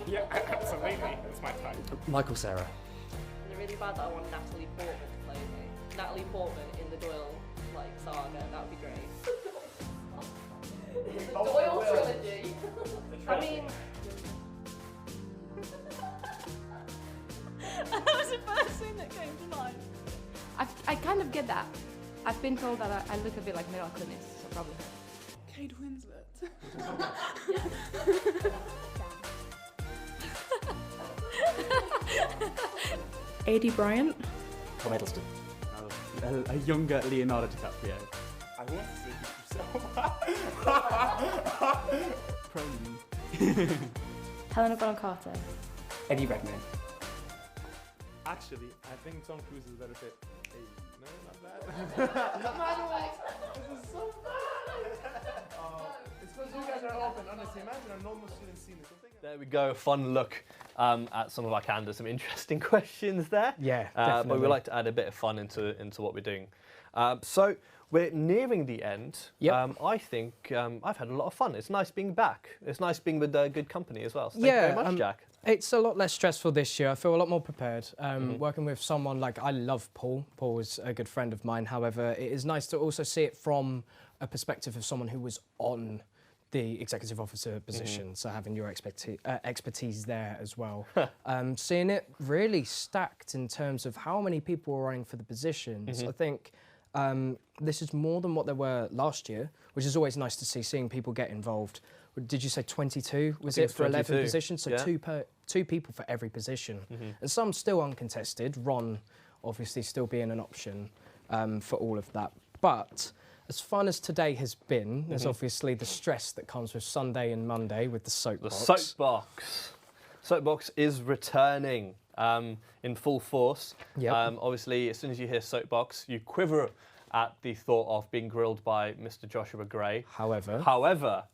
Yeah, absolutely. That's my type. Michael Cera. Is it really bad that I want Natalie Portman to play me? Natalie Portman in the Doyle saga, that would be great. been told that I look a bit like Mila Kunis, so probably. Kate Winslet. A.D. Bryant. Tom Hiddleston. A younger Leonardo DiCaprio. I want to say Probably. Helena Bonham Carter. Eddie Redmayne. Actually, I think Tom Cruise is better fit. Hey, no, not bad. Not bad. This is so bad. It's because you guys are open. Honestly, imagine a normal student seeing this. There we go, a fun look at some of our candidates, some interesting questions there. Yeah, but definitely. we like to add a bit of fun into what we're doing. So we're nearing the end. Yep. I think I've had a lot of fun. It's nice being back. It's nice being with good company as well. So thank you very much, Jack. It's a lot less stressful this year. I feel a lot more prepared. Working with someone like, I love Paul. Paul is a good friend of mine. However, it is nice to also see it from a perspective of someone who was on the executive officer position, so having your expertise there as well. Seeing it really stacked in terms of how many people were running for the positions. I think this is more than what there were last year, which is always nice to see, seeing people get involved. Did you say 22? Was it for 11 positions? So yeah. two people for every position. And some still uncontested, Ron obviously still being an option for all of that. But as fun as today has been, there's obviously the stress that comes with Sunday and Monday with the soapbox. The soapbox. Soapbox is returning in full force. Yep. Obviously, as soon as you hear soapbox, you quiver at the thought of being grilled by Mr. Joshua Gray. However,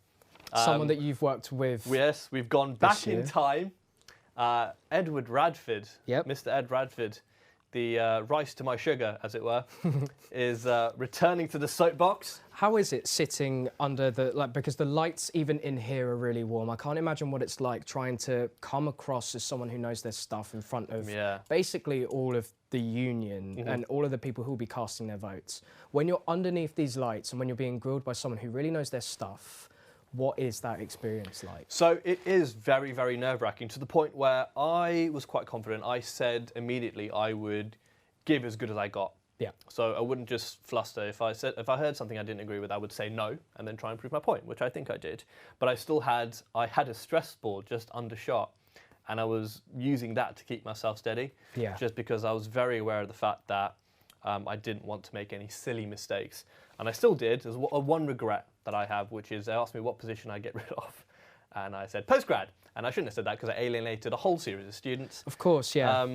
someone that you've worked with. Yes, we've gone back in time. Edward Radford, Mr. Ed Radford, the rice to my sugar, as it were, is returning to the soapbox. How is it sitting under the, because the lights even in here are really warm. I can't imagine what it's like trying to come across as someone who knows their stuff in front of basically all of the union and all of the people who will be casting their votes. When you're underneath these lights and when you're being grilled by someone who really knows their stuff, what is that experience like? So it is very, very nerve-wracking, to the point where I was quite confident. I said immediately I would give as good as I got. Yeah. So I wouldn't just fluster. If I heard something I didn't agree with, I would say no and then try and prove my point, which I think I did. But I had a stress ball just undershot, and I was using that to keep myself steady. Yeah. Just because I was very aware of the fact that I didn't want to make any silly mistakes. And I still did. There's one regret that I have, which is they asked me what position I'd get rid of. And I said postgrad. And I shouldn't have said that because I alienated a whole series of students. Of course, yeah.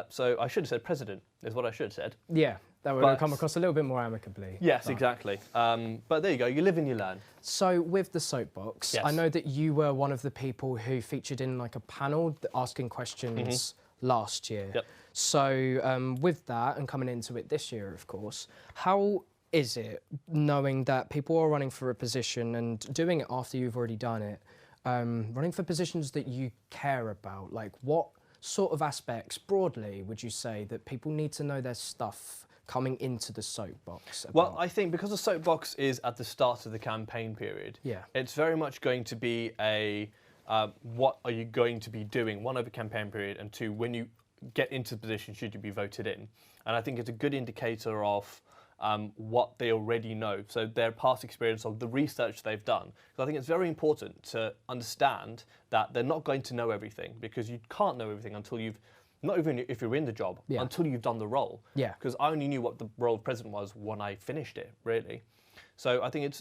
So I should have said president, is what I should have said. Yeah, that would have come across a little bit more amicably. Yes, exactly. But there you go, you live and you learn. So with the soapbox, I know that you were one of the people who featured in like a panel asking questions last year. Yep. So with that and coming into it this year, of course, how is it knowing that people are running for a position and doing it after you've already done it, running for positions that you care about? Like what sort of aspects broadly would you say that people need to know their stuff coming into the soapbox about? Well, I think because the soapbox is at the start of the campaign period, it's very much going to be a what are you going to be doing, one, over campaign period, and two, when you get into the position, should you be voted in? And I think it's a good indicator of what they already know, so their past experience of the research they've done. Because I think it's very important to understand that they're not going to know everything, because you can't know everything until you've, not even if you're in the job, until you've done the role. Yeah. Because I only knew what the role of president was when I finished it, really. So I think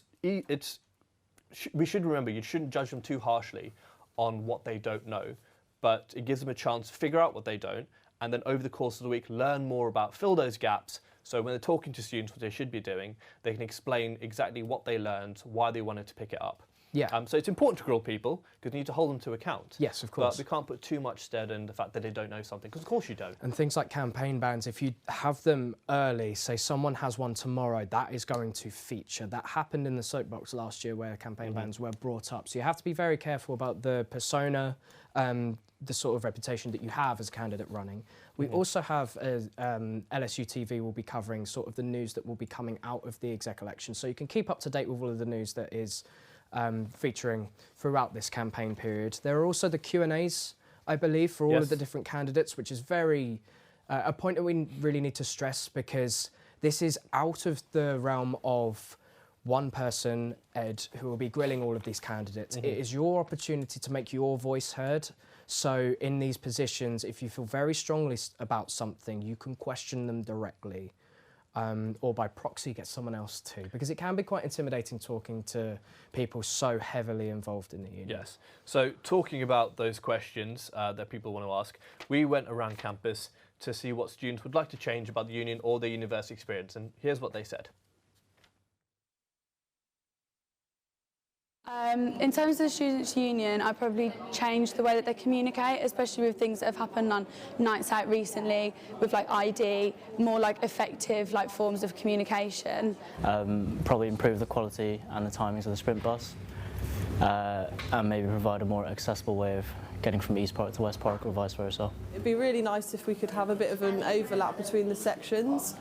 we should remember, you shouldn't judge them too harshly on what they don't know, but it gives them a chance to figure out what they don't, and then over the course of the week, learn more about, fill those gaps. So when they're talking to students what they should be doing, they can explain exactly what they learned, why they wanted to pick it up. Yeah. So it's important to grill people because you need to hold them to account. Yes, of course. But we can't put too much stead in the fact that they don't know something, because of course you don't. And things like campaign bans, if you have them early, say someone has one tomorrow, that is going to feature. That happened in the soapbox last year where campaign bans were brought up. So you have to be very careful about the persona, the sort of reputation that you have as a candidate running. We also have LSUTV will be covering sort of the news that will be coming out of the exec election. So you can keep up to date with all of the news that is featuring throughout this campaign period. There are also the Q&As, I believe, for all of the different candidates, which is very a point that we really need to stress, because this is out of the realm of one person, Ed, who will be grilling all of these candidates. It is your opportunity to make your voice heard. So in these positions, if you feel very strongly about something, you can question them directly. Or by proxy get someone else too, because it can be quite intimidating talking to people so heavily involved in the union. Yes. So talking about those questions that people want to ask, we went around campus to see what students would like to change about the union or their university experience, and here's what they said. In terms of the Students' Union, I probably changed the way that they communicate, especially with things that have happened on nights out recently, with like ID, more like effective like forms of communication. Probably improve the quality and the timings of the sprint bus, and maybe provide a more accessible way of getting from East Park to West Park or vice versa. It'd be really nice if we could have a bit of an overlap between the sections.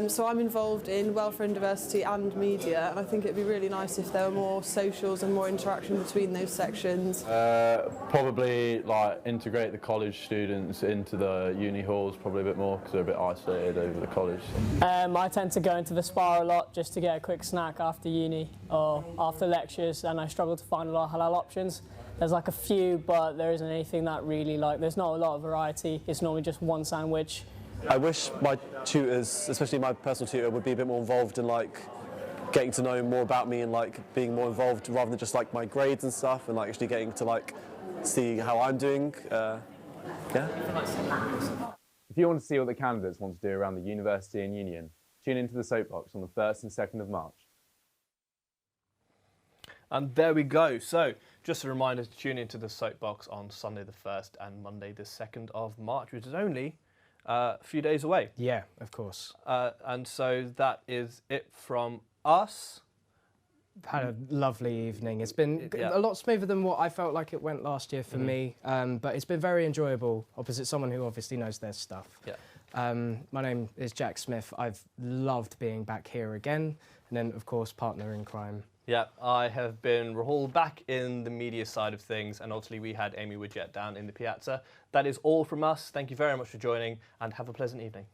So I'm involved in welfare and diversity and media, and I think it'd be really nice if there were more socials and more interaction between those sections. Probably like integrate the college students into the uni halls probably a bit more, because they're a bit isolated over the college. I tend to go into the spa a lot just to get a quick snack after uni or after lectures, and I struggle to find a lot of halal options. There's like a few, but there isn't anything that really there's not a lot of variety. It's normally just one sandwich. I wish my tutors, especially my personal tutor, would be a bit more involved in like getting to know more about me and like being more involved rather than just like my grades and stuff, and like actually getting to like see how I'm doing. Yeah. If you want to see what the candidates want to do around the university and union, tune into the Soapbox on the 1st and 2nd of March. And there we go. So, just a reminder to tune into the Soapbox on Sunday the 1st and Monday the 2nd of March, which is only a few days away. Yeah, of course. And so that is it from us. Had a lovely evening. It's been a lot smoother than what I felt like it went last year for me, but it's been very enjoyable, opposite someone who obviously knows their stuff. Yeah. My name is Jack Smith. I've loved being back here again, and then, of course, partner in crime. Yeah, I have been Rahul back in the media side of things, and obviously we had Amy Widget down in the Piazza. That is all from us. Thank you very much for joining, and have a pleasant evening.